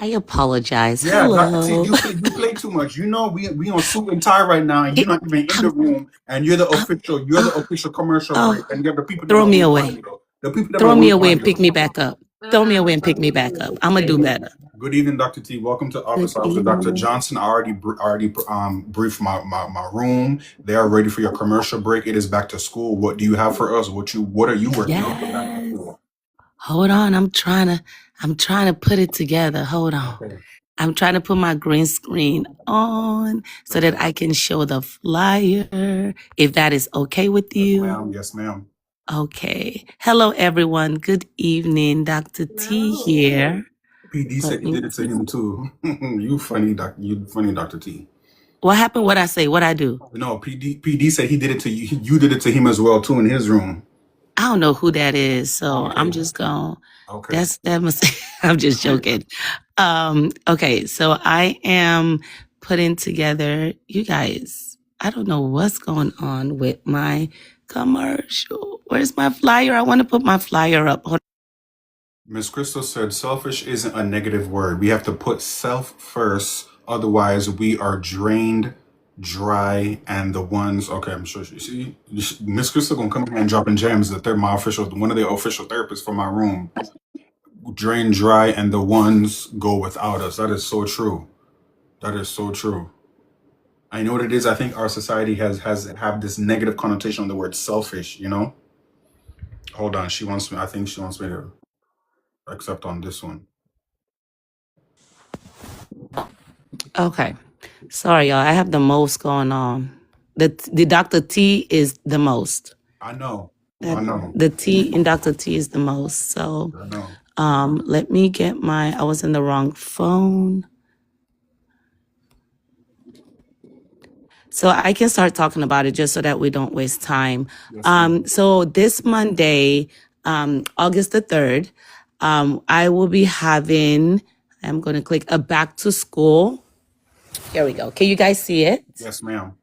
I apologize. Yeah, Hello. see, you play too much. You know, we on suit and tie right now, and you're not even in the room, and you're the official commercial break, and you have the people that Throw me don't away. find you. The people that Throw don't me find away and you. pick me back up. Throw me away and pick me back up. I'm gonna do better. Good evening, Dr. T. Welcome to Office Hours with Dr. Johnson. I already briefed my room. They are ready for your commercial break. It is back to school. What do you have for us? What are you working on for back to school? Hold on. I'm trying to put it together. Hold on. Okay. I'm trying to put my green screen on so that I can show the flyer, if that is okay with you. Yes, ma'am. Okay. Hello, everyone. Good evening. Dr. T here. PD said he did it to him too. You funny, Dr. T. What happened? What I say? What I do? No, PD said he did it to you. You did it to him as well too in his room. I don't know who that is, so Okay. I'm just going. Okay. That must. I'm just joking. Okay, so I am putting together. You guys, I don't know what's going on with my commercial. Where's my flyer? I want to put my flyer up. Hold Miss Crystal said selfish isn't a negative word. We have to put self first. Otherwise, we are drained, dry, and the ones. Okay, I'm sure she see Miss Crystal gonna come here and dropping gems. That they're one of the official therapists for my room. Drained, dry, and the ones go without us. That is so true. That is so true. I know what it is. I think our society have this negative connotation on the word selfish. You know. Hold on. She wants me. I think she wants me to accept on this one. Okay. Sorry, y'all. I have the most going on. The Dr. T is the most. I know. I know. The T in Dr. T is the most. So I know. let me get I was in the wrong phone. So I can start talking about it just so that we don't waste time. Yes, So this Monday, August the 3rd, I will be having, I'm going to click a back to school. Here we go. Can you guys see it? yes, ma'am.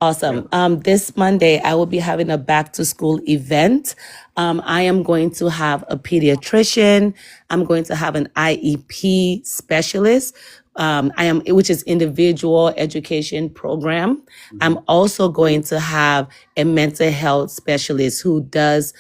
Awesome. This Monday, I will be having a back to school event. I am going to have a pediatrician. I'm going to have an IEP specialist. Which is individual education program. I'm also going to have a mental health specialist who does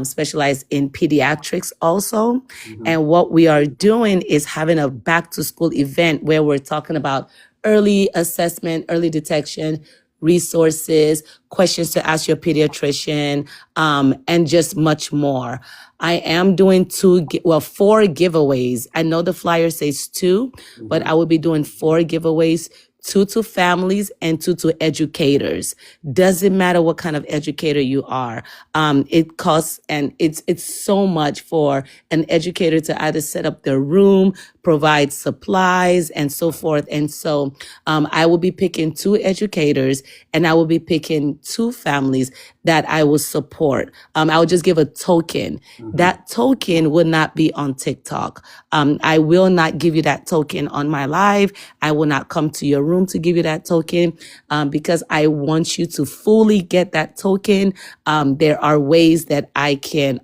specialize in pediatrics also. And what we are doing is having a back to school event where we're talking about early assessment, early detection, resources, questions to ask your pediatrician, and just much more. I am doing 4 giveaways. I know the flyer says 2, but I will be doing 4 giveaways, 2 to families and 2 to educators. Doesn't matter what kind of educator you are. It costs, and it's so much for an educator to either set up their room, provide supplies, and so forth. And so I will be picking 2 educators, and I will be picking 2 families that I will support. I will just give a token. That token will not be on TikTok. I will not give you that token on my live. I will not come to your room to give you that token because I want you to fully get that token. There are ways that I can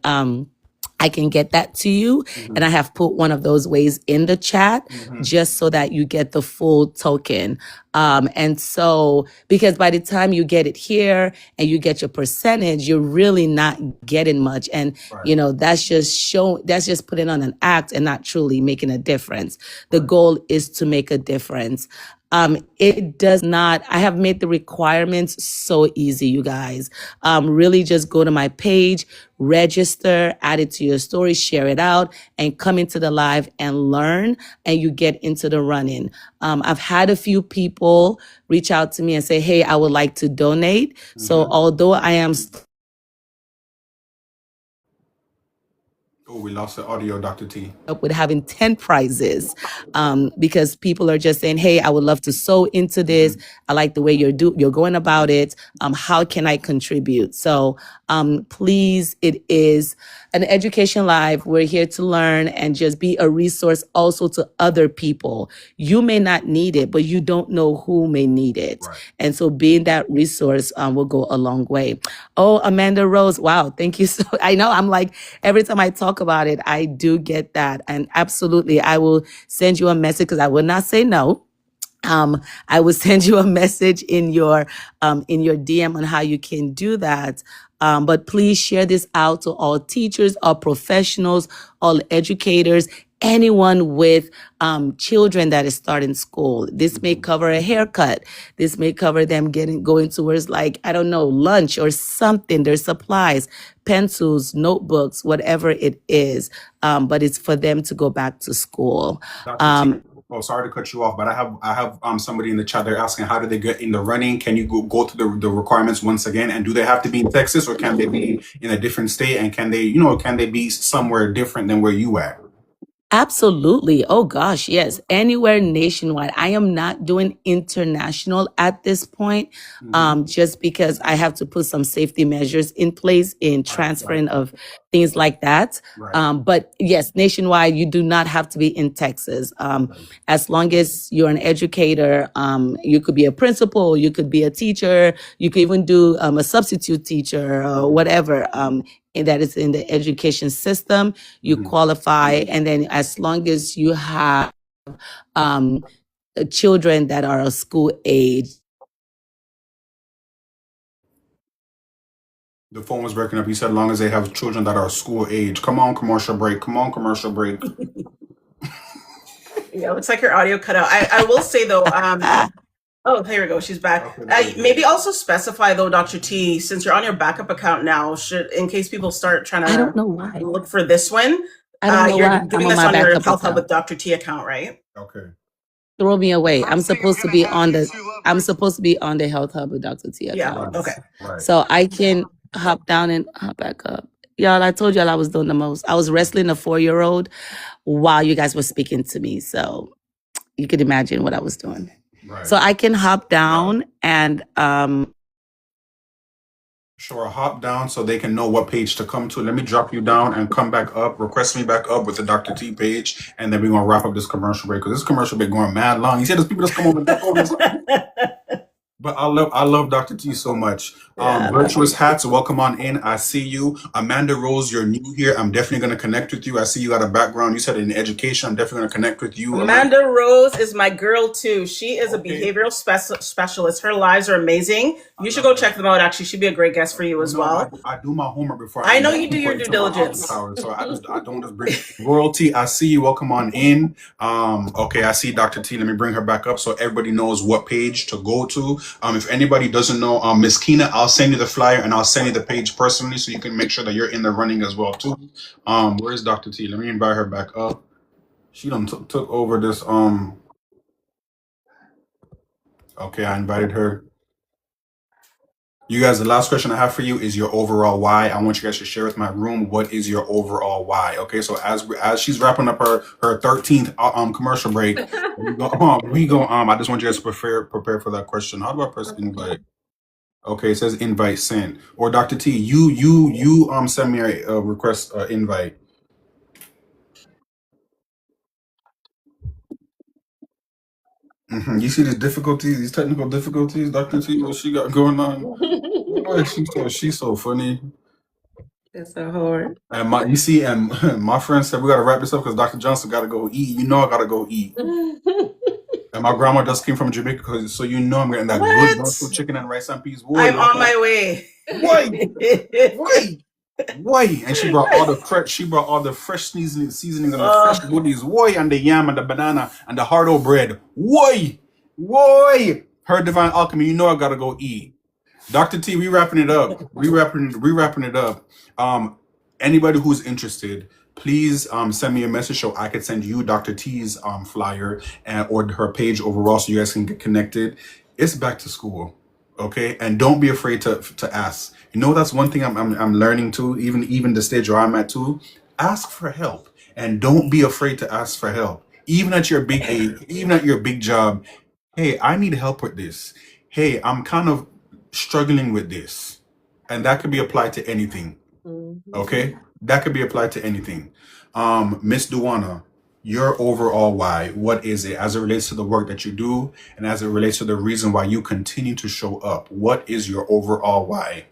get that to you. And I have put one of those ways in the chat just so that you get the full token. And so, because by the time you get it here and you get your percentage, you're really not getting much. And, that's just putting on an act and not truly making a difference. The goal is to make a difference. It does not, I have made the requirements so easy, you guys. Really just go to my page, register, add it to your story, share it out, and come into the live and learn, and you get into the running. I've had a few people reach out to me and say, hey, I would like to donate. So although I am Oh, we lost the audio, Dr. T. up with having 10 prizes because people are just saying, hey, I would love to sew into this. I like the way you're going about it. How can I contribute? So please, it is an education live. We're here to learn and just be a resource also to other people. You may not need it, but you don't know who may need it. Right. And so being that resource will go a long way. Oh, Amanda Rose. Wow. Thank you. So I know I'm like, every time I talk about it, I do get that. And absolutely, I will send you a message because I will not say no. I will send you a message in your DM on how you can do that. But please share this out to all teachers, all professionals, all educators, anyone with children that is starting school. This may cover a haircut. This may cover them going towards I don't know, lunch or something. There's supplies, pencils, notebooks, whatever it is. But it's for them to go back to school. Dr. T, oh, sorry to cut you off, but I have somebody in the chat. They're asking, how do they get in the running? Can you go through the requirements once again? And do they have to be in Texas, or can they be in a different state? And can they be somewhere different than where you at? Absolutely. Oh gosh, yes. Anywhere nationwide. I am not doing international at this point, just because I have to put some safety measures in place in transferring of things like that. Right. But yes, nationwide, you do not have to be in Texas. As long as you're an educator, you could be a principal, you could be a teacher, you could even do a substitute teacher or whatever. And that is in the education system, you qualify. And then as long as you have children that are of school age. The phone was breaking up. You said as long as they have children that are school age. Come on, commercial break. Come on, commercial break. Yeah, looks like your audio cut out. I will say though, Oh, here we go. She's back. Okay, there we go. Maybe also specify though, Dr. T, since you're on your backup account now, in case people start trying I don't to know why. look for this one, I don't know you're why I'm doing on this my on your backup Health Hub with account. Dr. T account, right? Okay. Throw me away. I'm supposed to be on the Health Hub with Dr. T Yeah. account. Okay. Right. So I can hop down and hop back up. Y'all, I told y'all I was doing the most. I was wrestling a 4-year-old while you guys were speaking to me. So you could imagine what I was doing. Right. So I can hop down and Sure, hop down so they can know what page to come to. Let me drop you down and come back up. Request me back up with the Dr. T page, and then we're gonna wrap up this commercial break because this commercial break going mad long. You see, there's people that's come over and back over. But I love Dr. T so much. Yeah. Virtuous Hats, welcome on in. I see you. Amanda Rose, you're new here. I'm definitely going to connect with you. I see you got a background. You said in education. I'm definitely going to connect with you. Amanda Rose is my girl too. She is a Okay. behavioral specialist. Her lives are amazing. You should go check them out. Actually, she'd be a great guest for you as well. I do my homework before. I know you do your due diligence. So I don't just bring royalty. I see you. Welcome on in. Okay, I see Dr. T. Let me bring her back up so everybody knows what page to go to. If anybody doesn't know, Miss Keena, I'll send you the flyer and I'll send you the page personally so you can make sure that you're in the running as well too. Where's Dr. T? Let me invite her back up. She done took over this. Okay, I invited her. You guys, the last question I have for you is your overall why. I want you guys to share with my room what is your overall why. Okay, so as she's wrapping up her 13th commercial break, we go I just want you guys to prepare for that question. How do I press invite? Okay, it says invite sent. Or Dr. T, you send me a request invite. You see these technical difficulties, Dr. T, what she got going on? Boy, she's so funny. That's so hard. And my friend said we gotta wrap this up because Dr. Johnson gotta go eat. You know I gotta go eat. And my grandma just came from Jamaica, so you know I'm getting that good Brussels chicken and rice and peas. Boy, I'm on my way. Why? And she brought all the fresh seasonings and the fresh goodies. Why? And the yam and the banana and the hard bread. Why? Her divine alchemy. You know I gotta go eat. Dr. T, we wrapping it up. We wrapping it up. Anybody who's interested, please send me a message so I could send you Dr. T's flyer or her page overall so you guys can get connected. It's back to school, okay? And don't be afraid to ask. You know, that's one thing I'm learning too, even the stage where I'm at too. Ask for help and don't be afraid to ask for help. Even at your big age, even at your big job. Hey, I need help with this. Hey, I'm kind of struggling with this. And that could be applied to anything. Okay? That could be applied to anything. Miss Duana, your overall why, what is it as it relates to the work that you do and as it relates to the reason why you continue to show up? What is your overall why?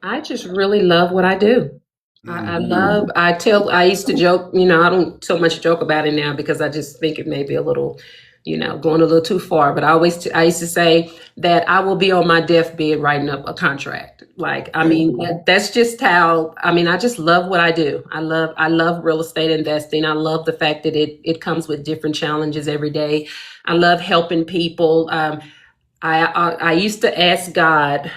I just really love what I do. I used to joke, I don't so much joke about it now because I just think it may be a little, going a little too far. But I used to say that I will be on my deathbed writing up a contract. That's just how, I just love what I do. I love real estate investing. I love the fact that it comes with different challenges every day. I love helping people. I used to ask God,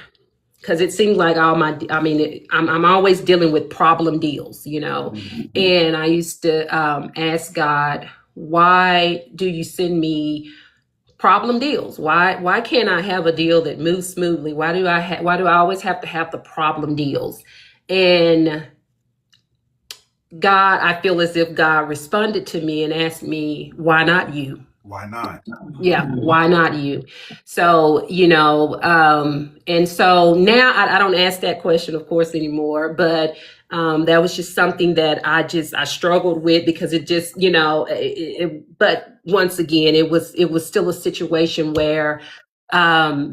because it seems like I'm always dealing with problem deals, and I used to ask God, why do you send me problem deals? Why can't I have a deal that moves smoothly? Why do I always have to have the problem deals? And God, I feel as if God responded to me and asked me, why not you? Why not? Yeah, why not you? So, and so now I don't ask that question, of course, anymore, but that was just something that I struggled with because it just, but once again, it was still a situation where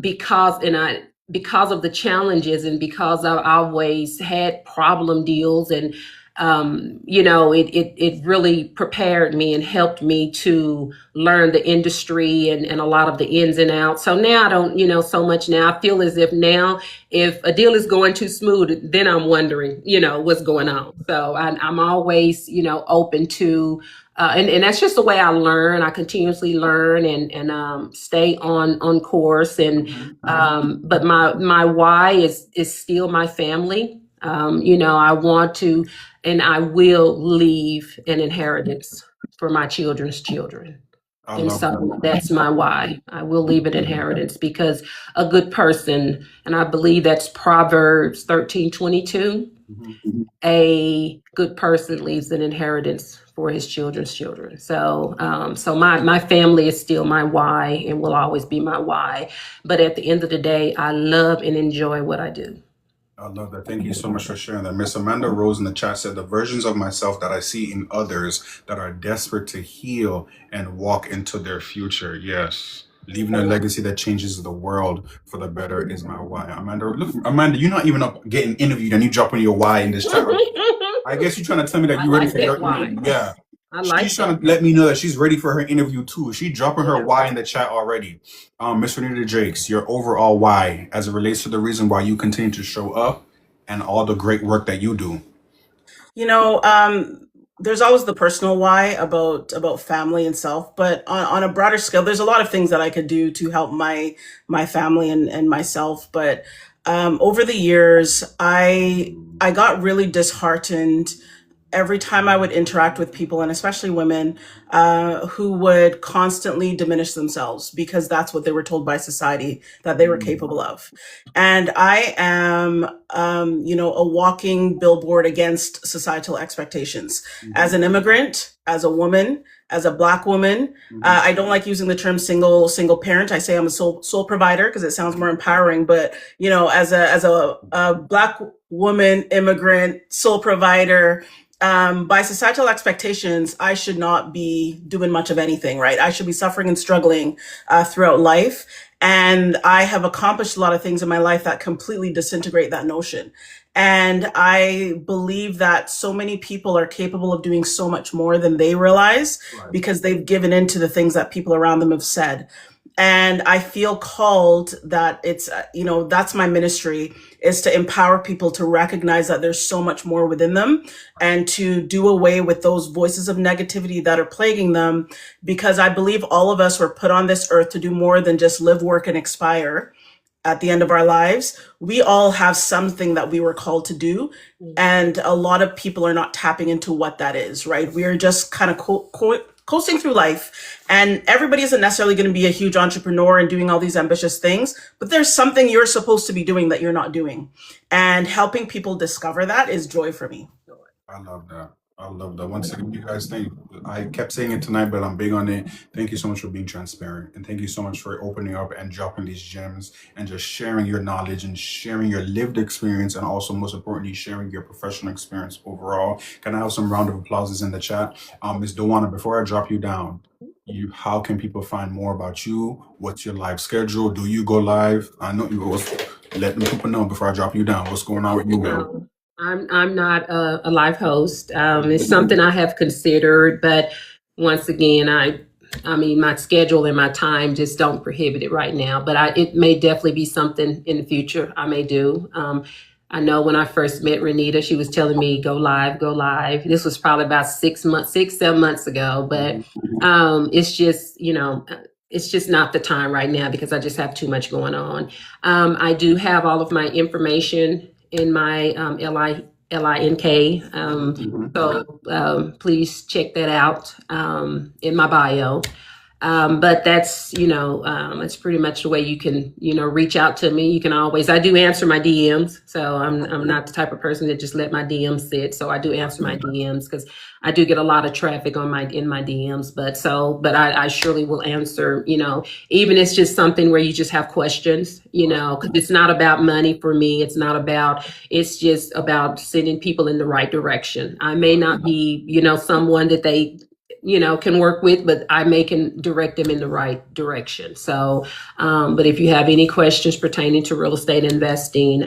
because of the challenges and because I always had problem deals and it really prepared me and helped me to learn the industry and a lot of the ins and outs. So now I don't, so much now. I feel as if now, if a deal is going too smooth, then I'm wondering, what's going on. So I'm always, open to, and that's just the way I learn. I continuously learn and stay on course. But my why is still my family. I want to, and I will leave an inheritance for my children's children. I And love so that. that's my why. I will leave an inheritance because a good person, and I believe that's Proverbs 13:22, Mhm. a good person leaves an inheritance for his children's children. So my family is still my why and will always be my why. But at the end of the day, I love and enjoy what I do. I love that. Thank you so much for sharing that. Miss Amanda Rose in the chat said the versions of myself that I see in others that are desperate to heal and walk into their future. Yes. Leaving a legacy that changes the world for the better is my why. Amanda, look, Amanda, you're not even up getting interviewed and you dropping your why in this chat. I guess you're trying to tell me that I you're ready like for that your why. interview. Yeah. I She's like trying that. to let me know that she's ready for her interview too. She dropping her Yeah. why in the chat already. Miss Renita Jakes, your overall why as it relates to the reason why you continue to show up and all the great work that you do. There's always the personal why about family and self, but on a broader scale, there's a lot of things that I could do to help my family and myself. But over the years, I got really disheartened every time I would interact with people, and especially women, who would constantly diminish themselves because that's what they were told by society that they were capable of. And I am, a walking billboard against societal expectations. As an immigrant, as a woman, as a Black woman, I don't like using the term single parent. I say I'm a sole provider because it sounds more empowering. But as a Black woman, immigrant, sole provider, by societal expectations, I should not be doing much of anything, right? I should be suffering and struggling throughout life. And I have accomplished a lot of things in my life that completely disintegrate that notion. And I believe that so many people are capable of doing so much more than they realize because they've given in to the things that people around them have said. And I feel called that that's my ministry, is to empower people to recognize that there's so much more within them and to do away with those voices of negativity that are plaguing them. Because I believe all of us were put on this earth to do more than just live, work, and expire at the end of our lives. We all have something that we were called to do. And a lot of people are not tapping into what that is, right? We are just kind of coasting through life, and everybody isn't necessarily going to be a huge entrepreneur and doing all these ambitious things, but there's something you're supposed to be doing that you're not doing, and helping people discover that is joy for me. I love that. I love that. Once again, you guys, I kept saying it tonight, but I'm big on it. Thank you so much for being transparent. And thank you so much for opening up and dropping these gems and just sharing your knowledge and sharing your lived experience, and also, most importantly, sharing your professional experience overall. Can I have some round of applauses in the chat? Ms. Dewana, before I drop you down, how can people find more about you? What's your live schedule? Do you go live? I know you always let the people know before I drop you down. What's going on with you, man? I'm not a live host. It's something I have considered, but once again, I mean, my schedule and my time just don't prohibit it right now. But it may definitely be something in the future I may do. I know when I first met Renita, she was telling me go live, go live. This was probably about 7 months ago. But it's just, it's just not the time right now because I just have too much going on. I do have all of my information in my LINK. So please check that out in my bio. But that's, it's pretty much the way you can, reach out to me. You can always, I do answer my DMs. So I'm not the type of person that just let my DMs sit. So I do answer my DMs because I do get a lot of traffic in my DMs. But I surely will answer, even if it's just something where you just have questions, because it's not about money for me. It's just about sending people in the right direction. I may not be, someone that they can work with, but I can direct them in the right direction. So, but if you have any questions pertaining to real estate investing,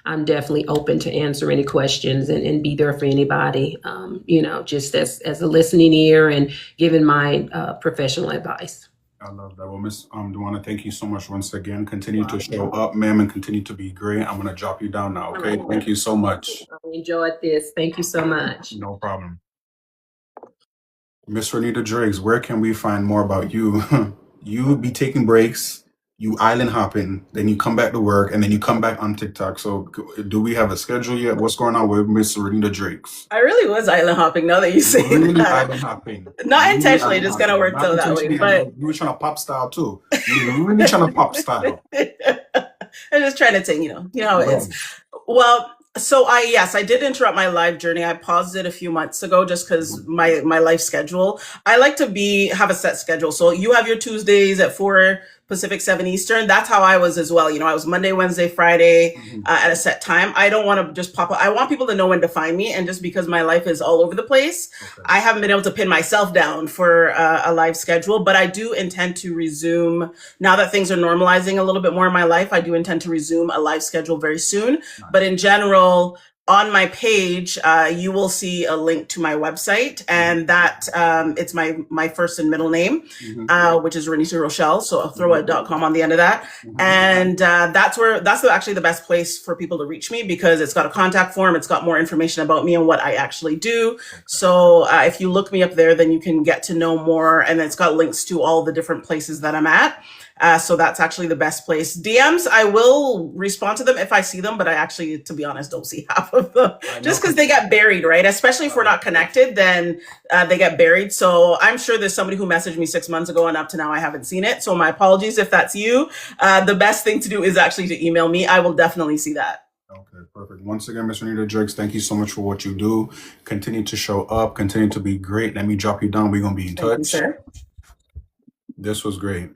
I'm definitely open to answer any questions and be there for anybody, just as a listening ear and giving my professional advice. I love that. Well, Miss Duana, thank you so much once again. Continue to show up, ma'am, and continue to be great. I'm gonna drop you down now. Okay. Thank you so much. I enjoyed this. Thank you so much. No problem. Miss Renita Driggs, where can we find more about you? You be taking breaks, you island hopping, then you come back to work, and then you come back on TikTok. So, do we have a schedule yet? What's going on with Miss Renita Driggs? I really was island hopping now that you say Really that. island hopping. Not Really intentionally, island just kind of hopping. worked Not out that way. intentionally, But you were trying to pop style too. You were really trying to pop style. I'm just trying to take, you know how it Right. is. Well, so I did interrupt my live journey. I paused it a few months ago just because my life schedule. I like to have a set schedule. So you have your Tuesdays at 4 Pacific, 7 Eastern. That's how I was as well. I was Monday, Wednesday, Friday at a set time. I don't want to just pop up. I want people to know when to find me. And just because my life is all over the place, Okay. I haven't been able to pin myself down for a live schedule. But I do intend to resume now that things are normalizing a little bit more in my life. I do intend to resume a live schedule very soon. But in general, on my page, you will see a link to my website, and that it's my first and middle name, which is Renita Rochelle. So I'll throw a .com on the end of that, and that's actually the best place for people to reach me because it's got a contact form, it's got more information about me and what I actually do. So if you look me up there, then you can get to know more, and it's got links to all the different places that I'm at. So that's actually the best place. DMs, I will respond to them if I see them, but I actually, to be honest, don't see half of them just because they get buried, right? Especially if we're not connected, then they get buried. So I'm sure there's somebody who messaged me 6 months ago and up to now I haven't seen it. So my apologies if that's you. The best thing to do is actually to email me. I will definitely see that. Okay, perfect. Once again, Miss Renita Driggs, thank you so much for what you do. Continue to show up, continue to be great. Let me drop you down. We're going to be in touch. Thank you, sir. This was great.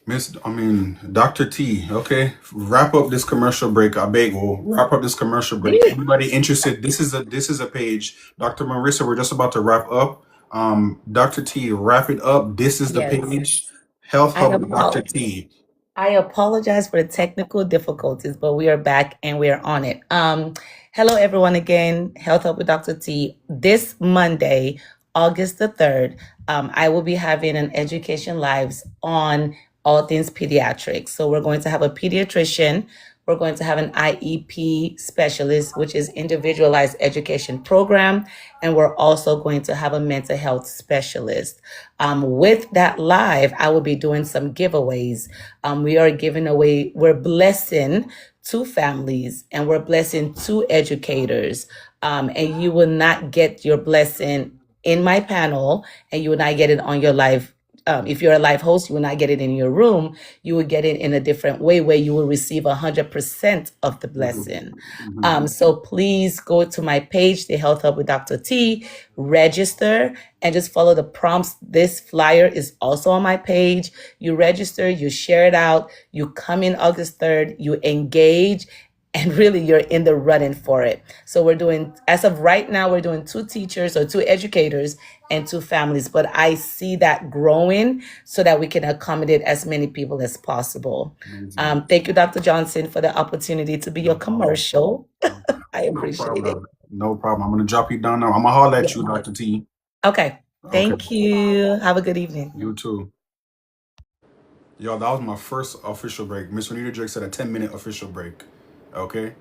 Dr. T, okay, wrap up this commercial break. I beg, we'll wrap up this commercial break. Anybody interested? This is a page. Dr. Marissa, we're just about to wrap up. Dr. T, wrap it up. This is the Yes. page. Health I Hub with Dr. apologize. T. I apologize for the technical difficulties, but we are back and we are on it. Hello, everyone. Again, Health Up with Dr. T. This Monday, August the 3rd, I will be having an education lives on all things pediatrics. So we're going to have a pediatrician. We're going to have an IEP specialist, which is individualized education program. And we're also going to have a mental health specialist. With that live, I will be doing some giveaways. We are giving away, we're blessing 2 families and we're blessing 2 educators. And you will not get your blessing in my panel and you will not get it on your live. If you're a live host, you will not get it in your room. You will get it in a different way where you will receive 100% of the blessing. So please go to my page, The Health Hub with Dr. T, register, and just follow the prompts. This flyer is also on my page. You register, you share it out, you come in August 3rd, you engage, and really you're in the running for it. So we're doing, as of right now, we're doing 2 teachers or 2 educators and 2 families, but I see that growing so that we can accommodate as many people as possible. Thank you, Dr. Johnson, for the opportunity to be your commercial. I appreciate it. No problem. I'm going to drop you down now. I'm going to holler at you, Dr. T. Okay. Thank you. Have a good evening. You too. Yo, that was my first official break. Miss Renita Drake said a 10-minute official break. Okay?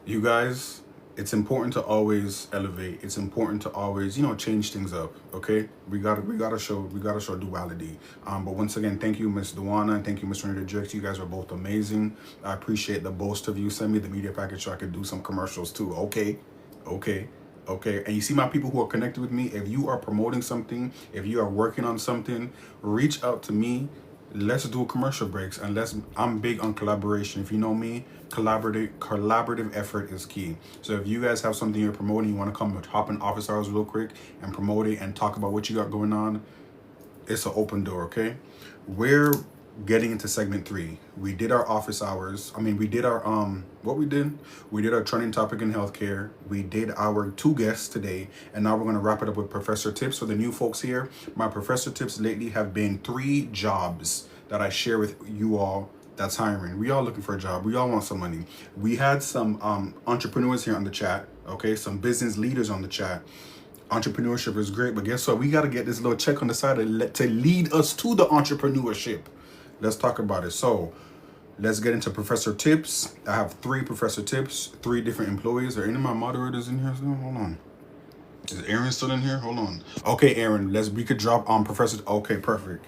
You guys, it's important to always elevate. It's important to always, change things up. Okay? We gotta show duality. But once again, thank you, Miss Duana, and thank you, Miss Renita Drake. You guys are both amazing. I appreciate the both of you. Send me the media package so I could do some commercials too. Okay. And you see my people who are connected with me, if you are promoting something, if you are working on something, reach out to me. Let's do commercial breaks and I'm big on collaboration. If you know me, collaborative effort is key. So if you guys have something you're promoting, you want to come hop in office hours real quick and promote it and talk about what you got going on, it's an open door, okay? Where getting into segment 3. We did our office hours. We did our what we did. We did our trending topic in healthcare. We did our 2 guests today, and now we're going to wrap it up with professor tips. For the new folks here, my professor tips lately have been 3 jobs that I share with you all that's hiring. We all looking for a job. We all want some money. We had some entrepreneurs here on the chat, okay? Some business leaders on the chat. Entrepreneurship is great, but guess what? We got to get this little check on the side to lead us to the entrepreneurship. Let's talk about it. So let's get into professor tips. I have 3 professor tips, 3 different employees. Are any of my moderators in here still? Hold on. Is Aaron still in here? Hold on. Okay, Aaron, we could drop on professor. Okay, perfect.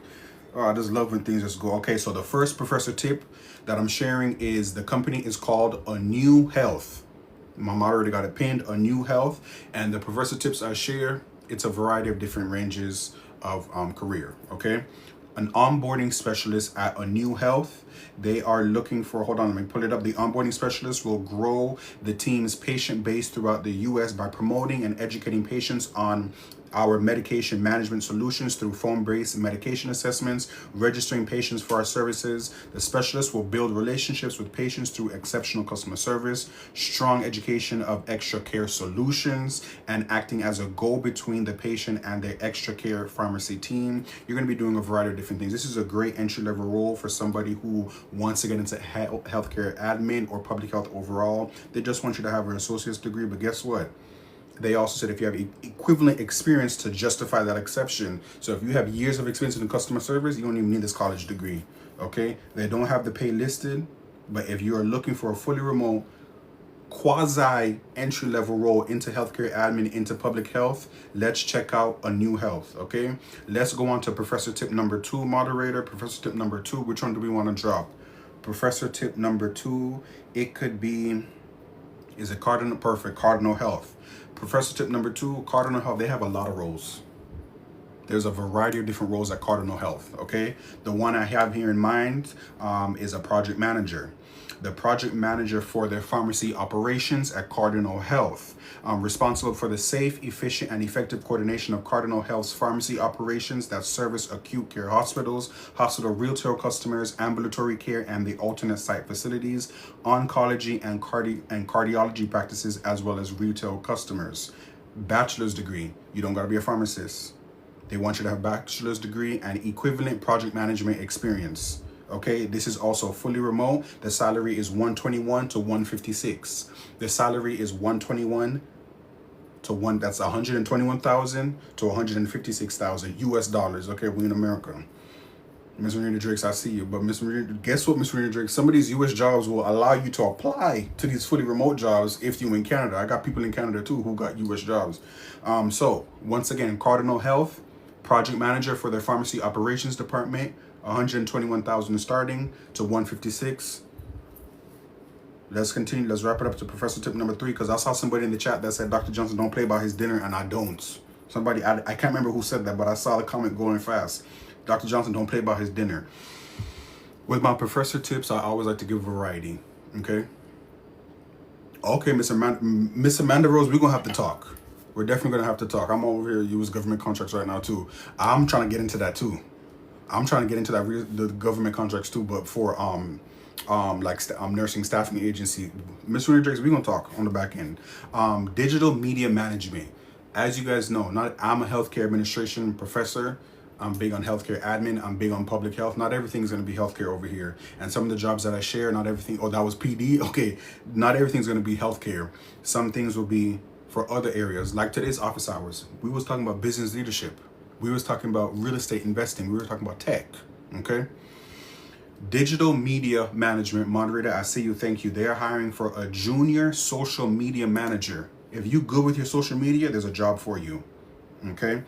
Oh, I just love when things just go. Okay, so the first professor tip that I'm sharing is the company is called A New Health. My moderator got it pinned, A New Health. And the professor tips I share, it's a variety of different ranges of career, okay? An onboarding specialist at A New Health. They are looking for, hold on, let me pull it up. The onboarding specialist will grow the team's patient base throughout the U.S. by promoting and educating patients on our medication management solutions through phone-based medication assessments, registering patients for our services. The specialist will build relationships with patients through exceptional customer service, strong education of extra care solutions, and acting as a go-between the patient and their extra care pharmacy team. You're going to be doing a variety of different things. This is a great entry-level role for somebody who wants to get into healthcare admin or public health overall. They just want you to have an associate's degree, but guess what? They also said if you have equivalent experience to justify that exception. So if you have years of experience in customer service, you don't even need this college degree, okay? They don't have the pay listed, but if you are looking for a fully remote, quasi entry-level role into healthcare admin, into public health, let's check out A New Health, okay? Let's go on to professor tip number 2, moderator. Professor tip number 2, which one do we want to drop? Professor tip number 2, it could be, is it Cardinal? Perfect, Cardinal Health. Professor tip number 2, Cardinal Health, they have a lot of roles. There's a variety of different roles at Cardinal Health, okay? The one I have here in mind is a project manager. The project manager for their pharmacy operations at Cardinal Health, responsible for the safe, efficient, and effective coordination of Cardinal Health's pharmacy operations that service acute care hospitals, hospital retail customers, ambulatory care, and the alternate site facilities, oncology and cardiology practices, as well as retail customers. Bachelor's degree. You don't got to be a pharmacist. They want you to have a bachelor's degree and equivalent project management experience. Okay, this is also fully remote. The salary is $121 to $156. The salary is $121 to that's $121,000 to $156,000 US dollars. Okay, we're in America. Miss Renita Drakes, I see you. But Miss Renita, guess what, Miss Renita Drakes? Some of these US jobs will allow you to apply to these fully remote jobs if you're in Canada. I got people in Canada too who got US jobs. So once again, Cardinal Health, project manager for their pharmacy operations department, $121,000 starting to $156,000. Let's continue. Let's wrap it up to professor tip number 3, because I saw somebody in the chat that said Dr. Johnson don't play about his dinner, and I don't. Somebody, I can't remember who said that, but I saw the comment going fast. Dr. Johnson don't play about his dinner. With my professor tips, I always like to give variety. Okay. Okay, Miss Amanda Rose, we're gonna have to talk. We're definitely gonna have to talk. I'm over here U.S. government contracts right now too. I'm trying to get into that too. I'm trying to get into the government contracts too, but for nursing staffing agency. Miss Renita Drakes, we're gonna talk on the back end. Digital media management. As you guys know, I'm a healthcare administration professor. I'm big on healthcare admin. I'm big on public health. Not everything's going to be healthcare over here. And some of the jobs that I share, not everything. Oh, that was PD. Okay, not everything's going to be healthcare. Some things will be for other areas. Like today's office hours, we was talking about business leadership. We was talking about real estate investing. We were talking about tech. Okay. Digital media management, moderator, I see you. Thank you. They are hiring for a junior social media manager. If you good with your social media, there's a job for you. Okay.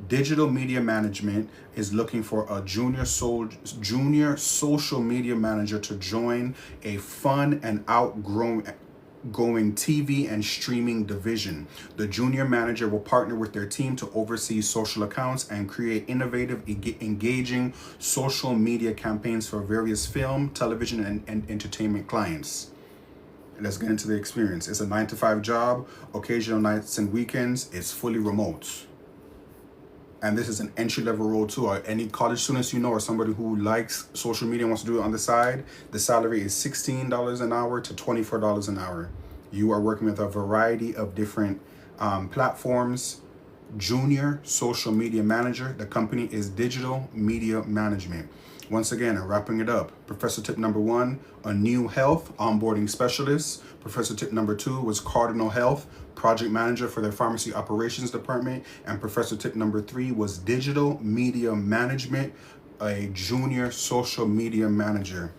Digital media management is looking for a junior social media manager to join a fun and outgoing TV and streaming division. The junior manager will partner with their team to oversee social accounts and create innovative, engaging social media campaigns for various film, television, and entertainment clients. Let's get into the experience. It's a 9-to-5 job, occasional nights and weekends. It's fully remote. and this is an entry-level role too. Any college students you know, or somebody who likes social media and wants to do it on the side, the salary is $16 an hour to $24 an hour. You are working with a variety of different platforms. Junior social media manager. The company is Digital Media Management. Once again, I'm wrapping it up. Professor tip number 1, a new health onboarding specialist. Professor tip number 2 was Cardinal Health, project manager for their pharmacy operations department. And Professor tip number 3 was Digital Media Management, a junior social media manager.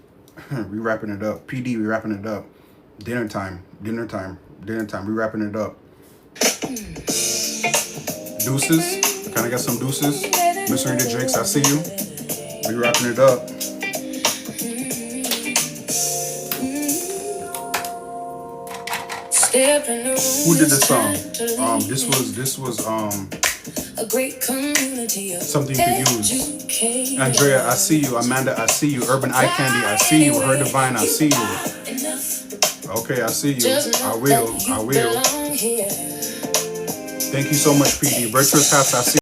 We wrapping it up. PD, we wrapping it up. Dinner time. We wrapping it up. Deuces. I kind of got some deuces. Miss Renita Drakes, I see you. We wrapping it up. Who did the song? This was a great community. Something you could use. Andrea, I see you. Amanda, I see you. Urban Eye Candy, I see you. Her Divine, I see you. Okay, I see you. I will. Thank you so much, PD. Virtuous House, I see you.